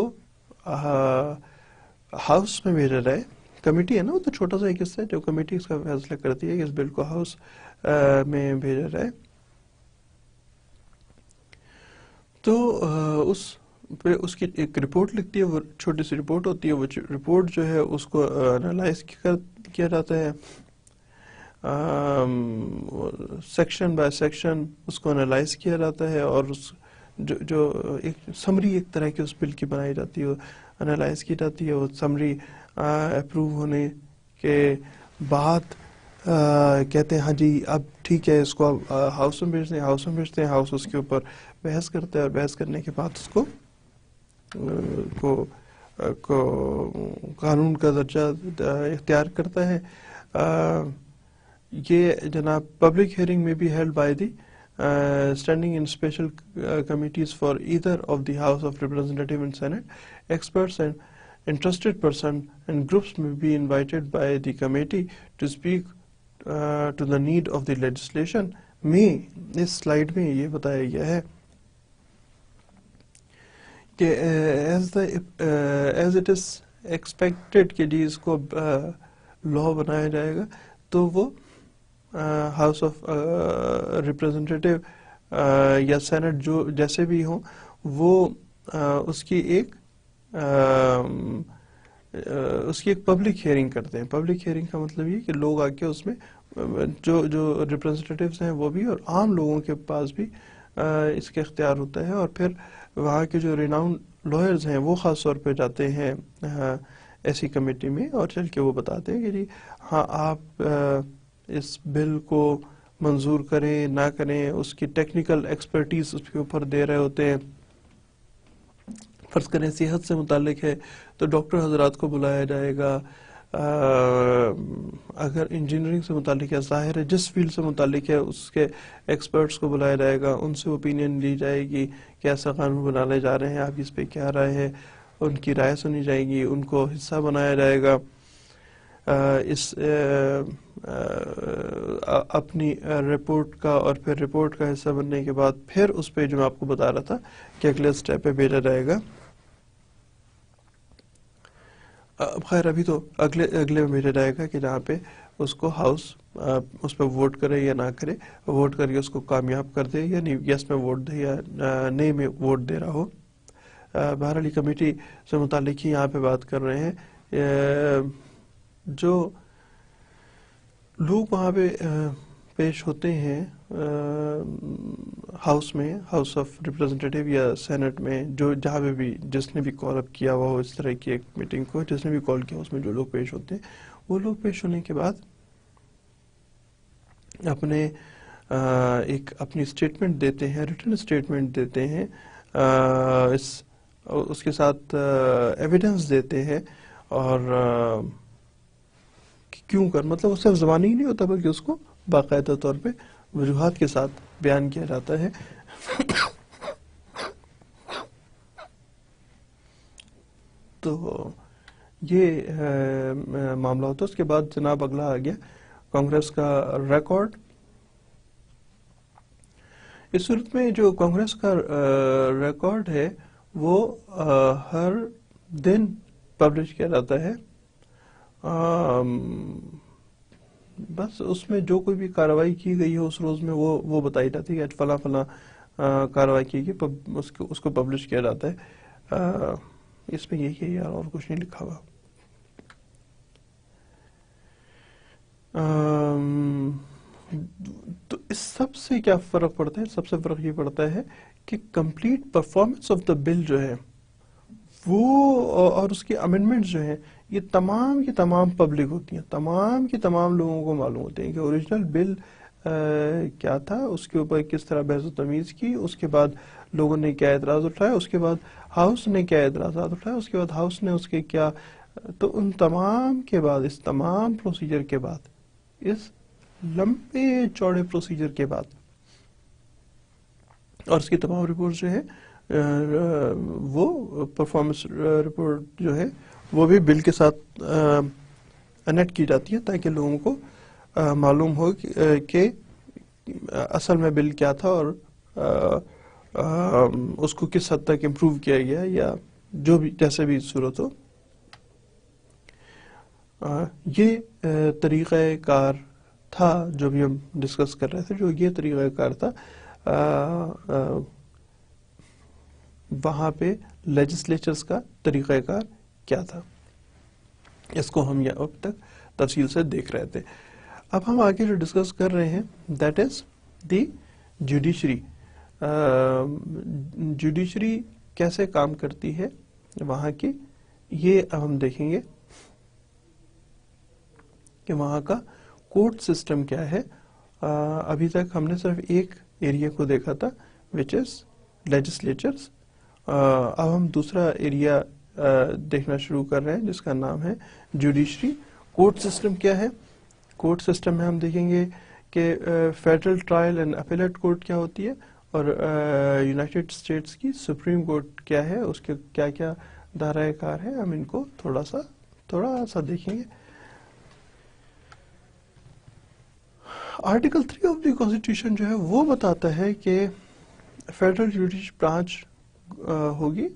Speaker 1: ہاؤس میں بھیجا جائے, کمیٹی ہے نا, وہ تو چھوٹا سا ایک حصہ ہے جو کمیٹی اس کا فیصلہ کرتی ہے کہ اس بل کو ہاؤس میں بھیجا جائے, تو اس کی ایک رپورٹ لکھتی ہے. وہ چھوٹی سی رپورٹ ہوتی ہے. وہ رپورٹ جو ہے اس کو انالائز کیا جاتا ہے, سیکشن بائی سیکشن اس کو انالائز کیا جاتا ہے, اور جو ایک سمری ایک طرح کی اس بل کی بنائی جاتی ہے, وہ انالائز کی جاتی ہے. وہ سمری اپروو ہونے کے بعد کہتے ہیں ہاں جی اب ٹھیک ہے, اس کو ہاؤس میں بھیجتے ہیں. ہاؤس اس کے اوپر بحث کرتا ہے, اور بحث کرنے کے بعد اس کو قانون کا درجہ اختیار کرتا ہے. یہ جناب پبلک ہیئرنگ میں بھی held by the standing in special committees for either of the house of representative and senate. Experts and interested person and groups may be invited by the committee to speak to the need of the legislation. میں اس slide میں یہ بتایا گیا ہے کہ as it is expected کہ جی اس کو لا بنایا جائے گا, تو وہ ہاؤس آف ریپریزنٹیٹیو یا سینٹ جو جیسے بھی ہوں, وہ اس کی ایک پبلک ہیئرنگ کرتے ہیں. پبلک ہیئرنگ کا مطلب یہ کہ لوگ آ کے اس میں جو ریپریزنٹیٹیوز ہیں وہ بھی, اور عام لوگوں کے پاس بھی اس کا اختیار ہوتا ہے. اور پھر وہاں کے جو ریناؤنڈ لائرز ہیں وہ خاص طور پہ جاتے ہیں ایسی کمیٹی میں, اور چل کے وہ بتاتے ہیں کہ جی ہاں آپ اس بل کو منظور کریں نہ کریں، اس کی ٹیکنیکل ایکسپرٹیز اس کے اوپر دے رہے ہوتے ہیں. فرض کریں صحت سے متعلق ہے تو ڈاکٹر حضرات کو بلایا جائے گا. اگر انجینئرنگ سے متعلق ہے، ظاہر ہے جس فیلڈ سے متعلق ہے اس کے ایکسپرٹس کو بلایا جائے گا، ان سے اوپینین لی جائے گی کہ ایسا قانون بنانے جا رہے ہیں، آپ اس پہ کیا رائے ہے، ان کی رائے سنی جائے گی، ان کو حصہ بنایا جائے گا. اس اپنی رپورٹ کا، اور پھر رپورٹ کا حصہ بننے کے بعد پھر اس پہ جو میں آپ کو بتا رہا تھا کہ اگلے سٹیپ پہ بھیجا جائے گا. خیر ابھی تو اگلے میں بھیجا جائے گا کہ جہاں پہ اس کو ہاؤس اس پہ ووٹ کرے یا نہ کرے، ووٹ کر کے اس کو کامیاب کر دے، یا یس میں ووٹ دے یا نہیں میں ووٹ دے رہا ہو. بہرحال کمیٹی سے متعلق ہی یہاں پہ بات کر رہے ہیں. جو لوگ وہاں پہ پیش ہوتے ہیں ہاؤس میں، ہاؤس آف ریپرزنٹیٹیو یا سینٹ میں، جو جہاں پہ بھی جس نے بھی کال اپ کیا ہوا ہو اس طرح کی ایک میٹنگ کو، جس نے بھی کال کیا اس میں جو لوگ پیش ہوتے ہیں، وہ لوگ پیش ہونے کے بعد اپنی اسٹیٹمنٹ دیتے ہیں، ریٹن اسٹیٹمنٹ دیتے ہیں، اس کے ساتھ ایویڈنس دیتے ہیں. اور کیوں کر مطلب اس سے زبانی ہی نہیں ہوتا بلکہ اس کو باقاعدہ طور پہ وجوہات کے ساتھ بیان کیا جاتا ہے. تو یہ معاملہ ہوتا ہے. اس کے بعد جناب اگلا آ گیا کانگریس کا ریکارڈ. اس صورت میں جو کانگریس کا ریکارڈ ہے وہ ہر دن پبلش کیا جاتا ہے. بس اس میں جو کوئی بھی کارروائی کی گئی ہے اس روز میں وہ بتائی جاتی ہے کہ فلاں فلاں کارروائی کی گئی، اس کو پبلش کیا جاتا ہے. اس میں یہی ہے یار، اور کچھ نہیں لکھا ہوا. تو اس سب سے کیا فرق پڑتا ہے؟ سب سے فرق یہ پڑتا ہے کہ کمپلیٹ پرفارمنس آف دا بل جو ہے وہ، اور اس کی امینڈمنٹ جو ہیں، یہ تمام کی تمام پبلک ہوتی ہیں، تمام کی تمام لوگوں کو معلوم ہوتے ہیں کہ اوریجنل بل کیا تھا، اس کے اوپر کس طرح بحث و تمیز کی، اس کے بعد لوگوں نے کیا اعتراض اٹھایا، اس کے بعد ہاؤس نے کیا اعتراضات اٹھائے، اس کے بعد ہاؤس نے اس کے کیا. تو ان تمام کے بعد، اس تمام پروسیجر کے بعد، اس لمبے چوڑے پروسیجر کے بعد، اور اس کی تمام رپورٹ جو ہے وہ پرفارمنس رپورٹ جو ہے وہ بھی بل کے ساتھ انیٹ کی جاتی ہے تاکہ لوگوں کو معلوم ہو کہ اصل میں بل کیا تھا اور اس کو کس حد تک امپروو کیا گیا، یا جو بھی جیسے بھی صورت ہو. یہ طریقہ کار تھا جو بھی ہم ڈسکس کر رہے تھے. جو یہ طریقہ کار تھا وہاں پہ لیجسلیچرز کا طریقہ کار کیا تھا، اس کو ہم اب تک تفصیل سے دیکھ رہے تھے. اب ہم آگے جو ڈسکس کر رہے ہیں that is the judiciary. Judiciary کیسے کام کرتی ہے وہاں کی، یہ اب ہم دیکھیں گے کہ وہاں کا کورٹ سسٹم کیا ہے. ابھی تک ہم نے صرف ایک ایریا کو دیکھا تھا which is legislatures. اب ہم دوسرا ایریا دیکھنا شروع کر رہے ہیں جس کا نام ہے جوڈیشری. کورٹ سسٹم کیا ہے؟ کورٹ سسٹم میں ہم دیکھیں گے کہ federal trial and appellate court کیا ہوتی ہے، اور یونائٹڈ اسٹیٹس کی سپریم کورٹ کیا ہے، اس کے کیا کیا دائرۂ کار ہے. ہم ان کو تھوڑا سا دیکھیں گے. آرٹیکل 3 آف دی کانسٹیٹیوشن جو ہے وہ بتاتا ہے کہ فیڈرل جوڈیشل برانچ ہوگی.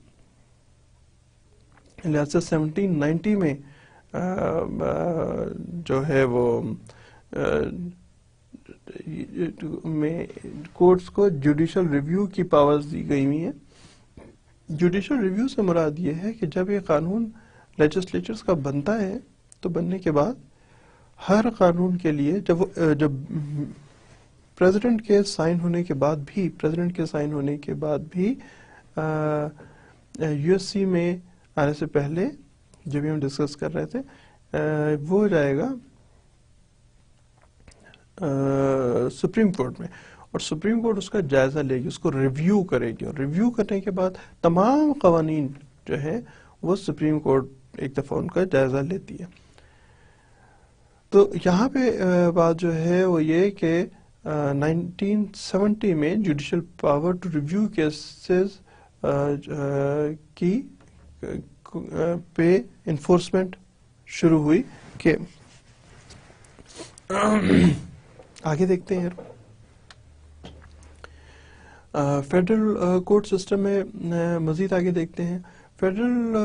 Speaker 1: لہذا 1790 میں جو ہے وہ میں کورٹس کو جوڈیشل ریویو کی پاورز دی گئی ہوئی ہیں. جوڈیشل ریویو سے مراد یہ ہے کہ جب یہ قانون لیجسلیچرز کا بنتا ہے تو بننے کے بعد ہر قانون کے لیے جب پریزیڈنٹ کے سائن ہونے کے بعد بھی یو ایس سی میں آنے سے پہلے جو بھی ہم ڈسکس کر رہے تھے وہ جائے گا سپریم کورٹ میں، اور سپریم کورٹ اس کا جائزہ لے گی، اس کو ریویو کرے گی، اور ریویو کرنے کے بعد تمام قوانین جو ہیں وہ سپریم کورٹ ایک دفعہ ان کا جائزہ لیتی ہے۔ تو یہاں پہ بات جو ہے وہ یہ کہ 1970 میں judicial power to review cases کی پہ انفورسمنٹ شروع ہوئی کہ آگے دیکھتے ہیں یار، فیڈرل کورٹ سسٹم میں مزید آگے دیکھتے ہیں۔ Federal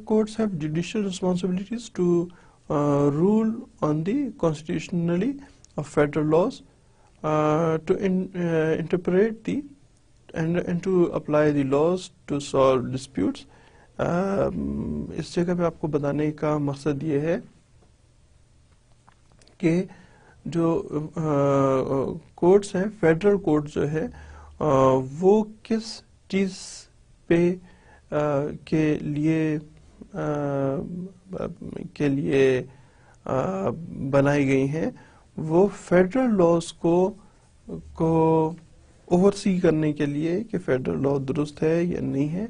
Speaker 1: courts have judicial responsibilities to rule on the constitutionality of federal laws, to interpret the and to apply the laws to solve disputes. اس جگہ پہ آپ کو بتانے کا مقصد یہ ہے کہ جو کورٹس ہیں، فیڈرل کورٹ جو ہے وہ کس چیز پہ کے لیے بنائی گئی ہیں، وہ فیڈرل لاز کو اوورسی کرنے کے لیے کہ فیڈرل لا درست ہے یا نہیں ہے،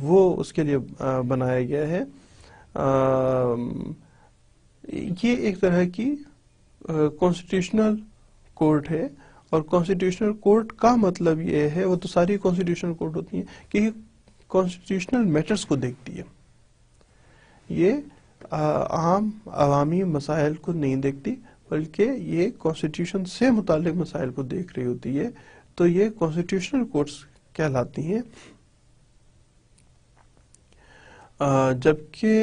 Speaker 1: وہ اس کے لیے بنایا گیا ہے۔ یہ ایک طرح کی کانسٹیٹیوشنل کورٹ ہے، اور کانسٹیٹیوشنل کورٹ کا مطلب یہ ہے، وہ تو ساری کانسٹیٹیوشنل کورٹ ہوتی ہیں کہ یہ کانسٹیٹیوشنل میٹرز کو دیکھتی ہے، یہ عام عوامی مسائل کو نہیں دیکھتی، بلکہ یہ کانسٹیٹیوشن سے متعلق مسائل کو دیکھ رہی ہوتی ہے، تو یہ کانسٹیٹیوشنل کورٹس کہلاتی ہیں۔ جبکہ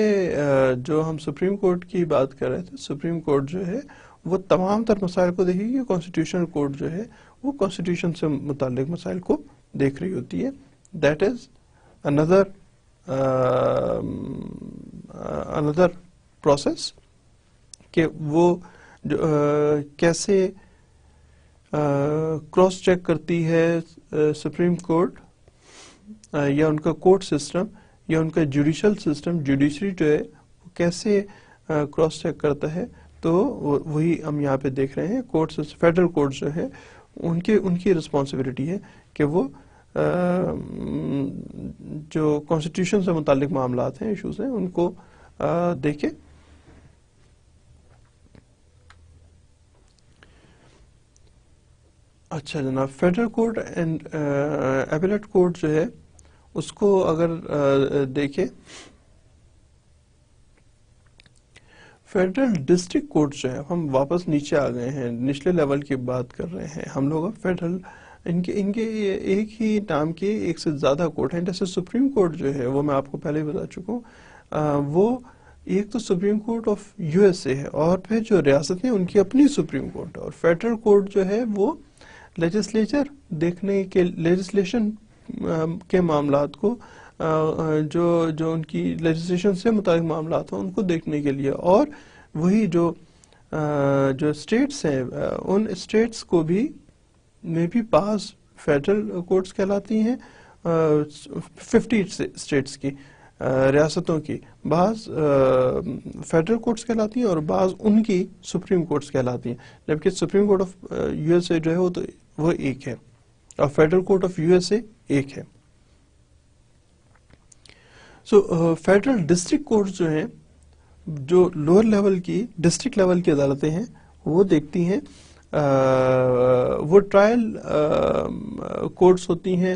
Speaker 1: جو ہم سپریم کورٹ کی بات کر رہے تھے، سپریم کورٹ جو ہے وہ تمام تر مسائل کو دیکھے گی، کانسٹیٹیوشنل کورٹ جو ہے وہ کانسٹیٹیوشن سے متعلق مسائل کو دیکھ رہی ہوتی ہے۔ دیٹ از another process کہ وہ کیسے کراس چیک کرتی ہے سپریم کورٹ یا ان کا کورٹ سسٹم یا ان کا جوڈیشل سسٹم، جوڈیشری جو ہے وہ کیسے کراس چیک کرتا ہے، تو وہی ہم یہاں پہ دیکھ رہے ہیں۔ کورٹ فیڈرل کورٹ جو ہے ان کی رسپانسبلٹی ہے کہ وہ جو کانسٹیٹیوشن سے متعلق معاملات ہیں، ایشوز ہیں، ان کو دیکھے۔ اچھا جناب، فیڈرل کورٹ اینڈ ایپیلیٹ کورٹ جو ہے اس کو اگر دیکھیں، فیڈرل ڈسٹرکٹ کورٹ جو ہے، ہم واپس نیچے آ گئے ہیں، نچلے لیول کی بات کر رہے ہیں ہم لوگ۔ فیڈرل ان کے ایک ہی نام کے ایک سے زیادہ کورٹ ہیں، جیسے سپریم کورٹ جو ہے وہ میں آپ کو پہلے ہی بتا چکا ہوں، وہ ایک تو supreme court of U S اے ہے، اور پھر جو ریاستیں ان کی اپنی سپریم کورٹ ہے، اور فیڈرل کورٹ جو ہے وہ لیجسلیچر دیکھنے کے، لیجسلیشن کے معاملات کو، جو ان کی لیجسلیشن سے متعلق معاملات ہیں ان کو دیکھنے کے لیے، اور وہی جو اسٹیٹس ہیں ان اسٹیٹس کو بھی میں بھی بعض فیڈرل کورٹس کہلاتی ہیں، 50 اسٹیٹس کی، ریاستوں کی بعض فیڈرل کورٹس کہلاتی ہیں، اور بعض ان کی سپریم کورٹس کہلاتی ہیں، جبکہ supreme court of U S اے جو ہے وہ ایک ہے، اور federal court of U S اے ایک ہے۔ فیڈرل ڈسٹرکٹ کورٹس جو ہیں، جو لوور لیول کی ڈسٹرکٹ لیول کی عدالتیں ہیں، وہ دیکھتی ہیں، وہ ٹرائل کورٹس ہوتی ہیں،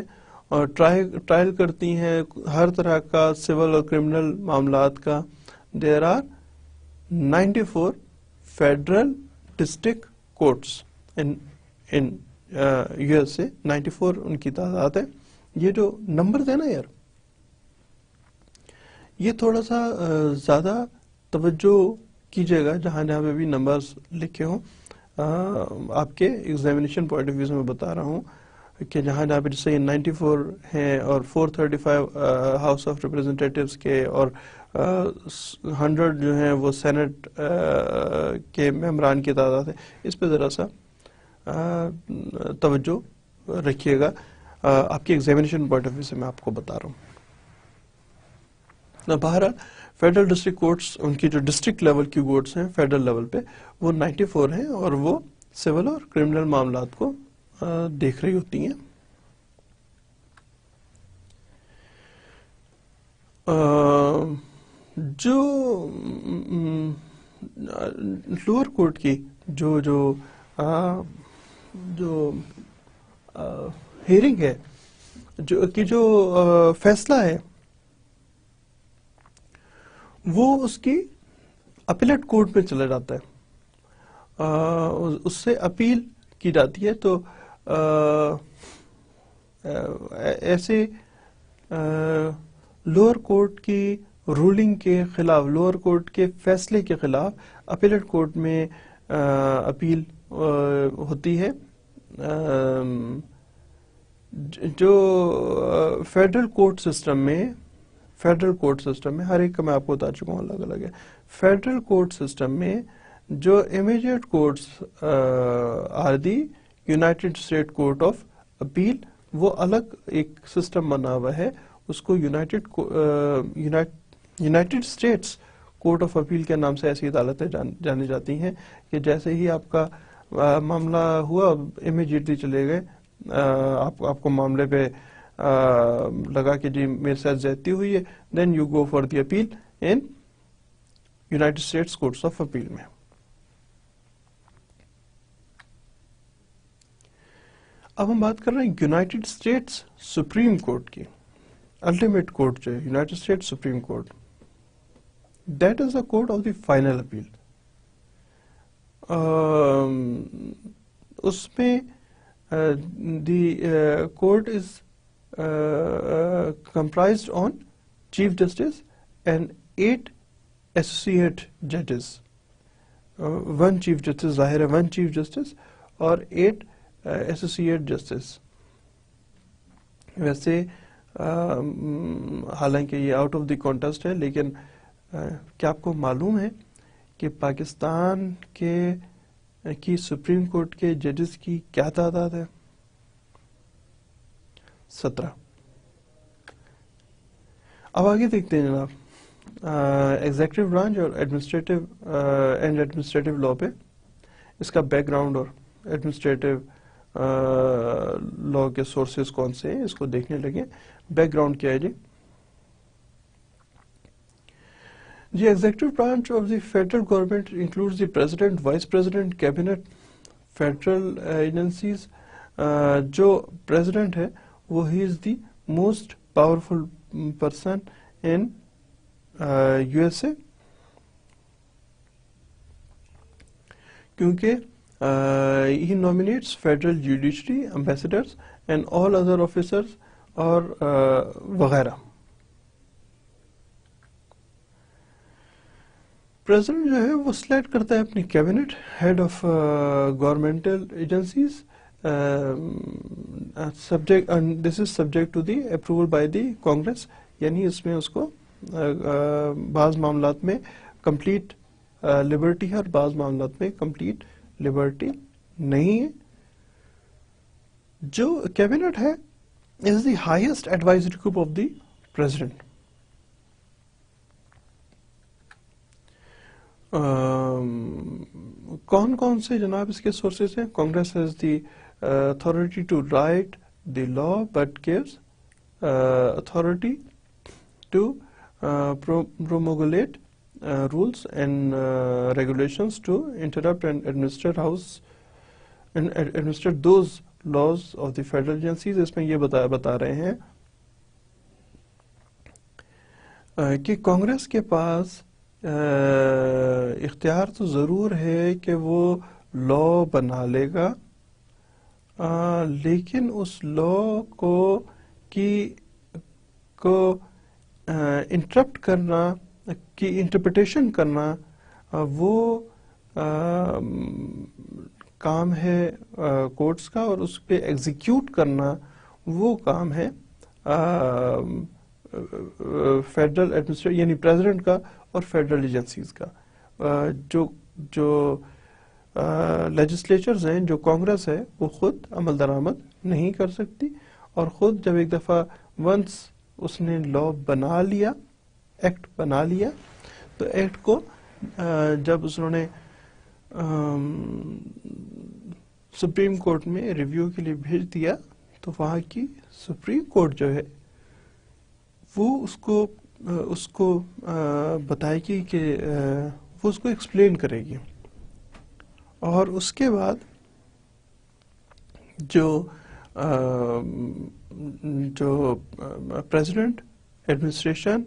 Speaker 1: اور ٹرائل کرتی ہیں ہر طرح کا سول اور کرمنل معاملات کا۔ There are 94 federal district courts in U S A, 94 ان کی تعداد ہے۔ یہ جو نمبر ہے نا یار، یہ تھوڑا سا زیادہ توجہ کیجیے گا جہاں پہ بھی نمبرز لکھے ہوں، آپ کے ایگزامینیشن پوائنٹ آف ویو سے میں بتا رہا ہوں کہ جہاں پہ جیسے یہ 94 ہیں، اور 435 ہاؤس آف ریپریزنٹیٹیوز کے، اور 100 جو ہیں وہ سینٹ کے ممبران کی تعداد ہے، اس پہ ذرا سا توجہ رکھیے گا، آپ کے ایگزامینیشن پوائنٹ آف ویو سے میں آپ کو بتا رہا ہوں۔ بہرحال فیڈرل ڈسٹرکٹ کورٹس، ان کی جو ڈسٹرکٹ لیول کی کورٹس ہیں فیڈرل لیول پہ، وہ 94 ہیں، اور وہ سول اور کرمنل معاملات کو دیکھ رہی ہوتی ہیں. جو لوور کورٹ کی جو ہیئرنگ ہے, جو فیصلہ ہے, وہ اس کی اپیلیٹ کورٹ میں چلا جاتا ہے, اس سے اپیل کی جاتی ہے. تو ایسے لوور کورٹ کی رولنگ کے خلاف, لوور کورٹ کے فیصلے کے خلاف اپیلیٹ کورٹ میں اپیل ہوتی ہے. جو فیڈرل کورٹ سسٹم میں ہر ایک کا میں آپ کو بتا چکا ہوں الگ الگ ہے. فیڈرل کورٹ سسٹم میں جو immediate courts are the united state court of appeal, وہ الگ ایک سسٹم بنا ہوا ہے. اس کو united states court of appeal کے نام سے ایسی عدالتیں جانی جاتی ہیں کہ جیسے ہی آپ کا معاملہ ہوا, امیجیٹلی چلے گئے, آپ کو معاملے پہ لگا کہ جی میرے ساتھ زیادتی ہوئی ہے, then you go for the appeal in United States courts of appeal میں. اب ہم بات کر رہے ہیں یونائٹڈ اسٹیٹس سپریم کورٹ کی. الٹیمیٹ کورٹ جو ہے United States supreme Court, that is the court of the final appeal. اس میں the court is comprised on Chief Justice and 8 associate judges. One Chief Justice, ظاہر ہے one Chief Justice اور 8 associate justice. ویسے حالانکہ یہ آؤٹ آف دی کانٹیسٹ ہے, لیکن کیا آپ کو معلوم ہے کہ پاکستان کی سپریم کورٹ کے ججز کی کیا تعداد ہے؟ 17. اب آگے دیکھتے ہیں جناب, ایگزیکٹو برانچ اور ایڈمنسٹریٹو لا پہ اس کا بیک گراؤنڈ اور ایڈمنسٹریٹو لا کے سورسز کون سے ہیں اس کو دیکھنے لگے. بیک گراؤنڈ کیا ہے جی؟ Executive branch of the federal government includes the president, vice president, cabinet, federal agencies. جو پریزیڈنٹ ہے وہ he is the most powerful person in U S A, کیونکہ he nominates federal judiciary, ambassadors and all other officers اور وغیرہ. President جو ہے وہ select کرتا ہے اپنی cabinet, head of governmental agencies, subject and this is subject to the approval by the Congress. یعنی اس میں اس کو بعض معاملات میں کمپلیٹ لبرٹی ہے اور بعض معاملات میں کمپلیٹ لبرٹی نہیں ہے. جو کیبنٹ ہے is the highest advisory group of the president. کون کون سے جناب اس کے سورسز ہیں؟ Congress has the authority to write the law but gives authority to promulgate rules and regulations to interrupt and administer those laws of the federal agencies. اس میں یہ بتا رہے ہیں کہ کانگریس کے پاس اختیار تو ضرور ہے کہ وہ لا بنا لے گا, لیکن اس لا کو انٹرپٹ کرنا, کی انٹرپریٹیشن کرنا, وہ کام ہے کورٹس کا, اور اس پہ ایگزیکیوٹ کرنا وہ کام ہے فیڈرل ایڈمنسٹریشن یعنی پریزیڈنٹ کا اور فیڈرل ایجنسیز کا. جو لیجسلیچرز ہیں, جو کانگریس ہے, وہ خود عمل درآمد نہیں کر سکتی, اور خود جب ایک دفعہ ونس اس نے لا بنا لیا, ایکٹ بنا لیا, تو ایکٹ کو جب انہوں نے سپریم کورٹ میں ریویو کے لیے بھیج دیا تو وہاں کی سپریم کورٹ جو ہے وہ اس کو بتائے گی کہ وہ اس کو ایکسپلین کرے گی، اور اس کے بعد جو پریزیڈنٹ، ایڈمنسٹریشن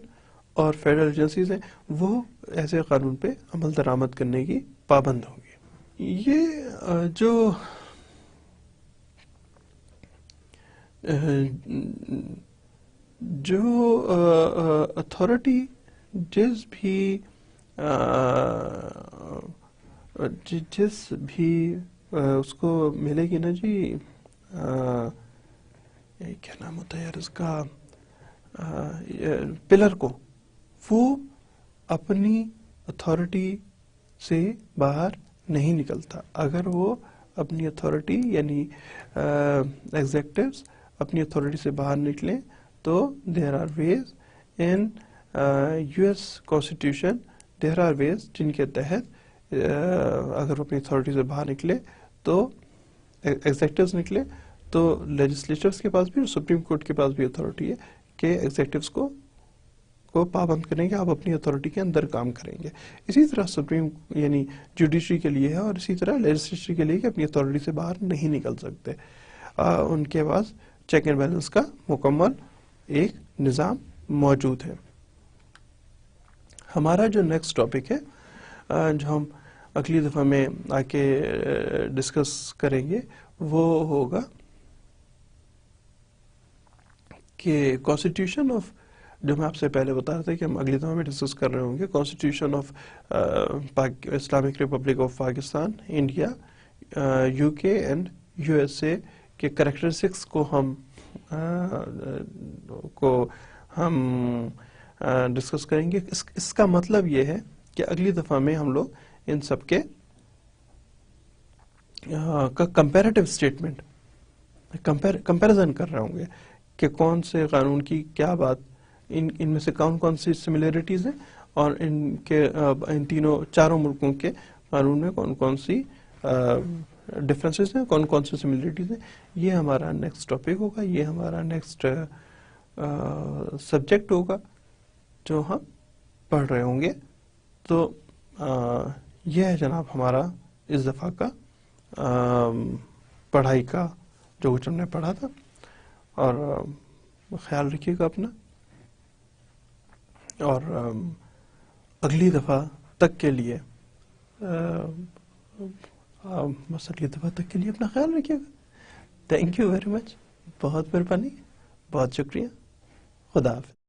Speaker 1: اور فیڈرل ایجنسیز ہیں وہ ایسے قانون پہ عمل درآمد کرنے کی پابند ہوں گی۔ یہ جو اتھارٹی جس بھی اس کو ملے گی نا جی، کیا نام ہوتا ہے یار اس کا، پلر کو، وہ اپنی اتھارٹی سے باہر نہیں نکلتا۔ اگر وہ اپنی اتھارٹی یعنی ایگزیکٹوز اپنی اتھارٹی سے باہر نکلیں تو there are ways in U S constitution, there are ways جن کے تحت اگر وہ اپنی اتھارٹی سے باہر نکلے تو ایگزیکٹوز نکلے تو لیجسلیچرز کے پاس بھی اور سپریم کورٹ کے پاس بھی اتھارٹی ہے کہ ایگزیکٹوز کو پابند کریں گے، آپ اپنی اتھارٹی کے اندر کام کریں گے۔ اسی طرح سپریم یعنی جوڈیشری کے لیے ہے، اور اسی طرح لیجسلیچر کے لیے کہ اپنی اتھارٹی سے باہر نہیں نکل سکتے، ان کے پاس چیک اینڈ بیلنس کا مکمل ایک نظام موجود ہے۔ ہمارا جو نیکسٹ ٹاپک ہے جو ہم اگلی دفعہ میں آ کے ڈسکس کریں گے وہ ہوگا کہ کانسٹیٹیوشن آف، جو میں آپ سے پہلے بتا رہا تھا کہ ہم اگلی دفعہ میں ڈسکس کر رہے ہوں گے، constitution of Islamic republic of Pakistan, India, you کے اینڈ یو ایس اے کے کریکٹرسٹکس کو ہم ڈسکس کریں گے۔ اس کا مطلب یہ ہے کہ اگلی دفعہ میں ہم لوگ ان سب کے کمپیریٹیو اسٹیٹمنٹ، کمپیریزن کر رہے ہوں گے کہ کون سے قانون کی کیا بات، ان میں سے کون سی سملیرٹیز ہیں، اور ان چاروں ملکوں کے قانون میں کون سی ڈفرینسز ہیں، کون سی سملیرٹیز ہیں۔ یہ ہمارا نیکسٹ ٹاپک ہوگا، یہ ہمارا نیکسٹ سبجیکٹ ہوگا جو ہم پڑھ رہے ہوں گے۔ تو یہ ہے جناب ہمارا اس دفعہ کا پڑھائی کا جو کچھ ہم نے پڑھا تھا، اور خیال رکھیے گا اپنا، اور اگلی دفعہ تک کے لیے بس اگلی دفعہ تک کے لیے اپنا خیال رکھیے گا۔ تھینک یو ویری مچ، بہت مہربانی، بہت شکریہ، خدا حافظ۔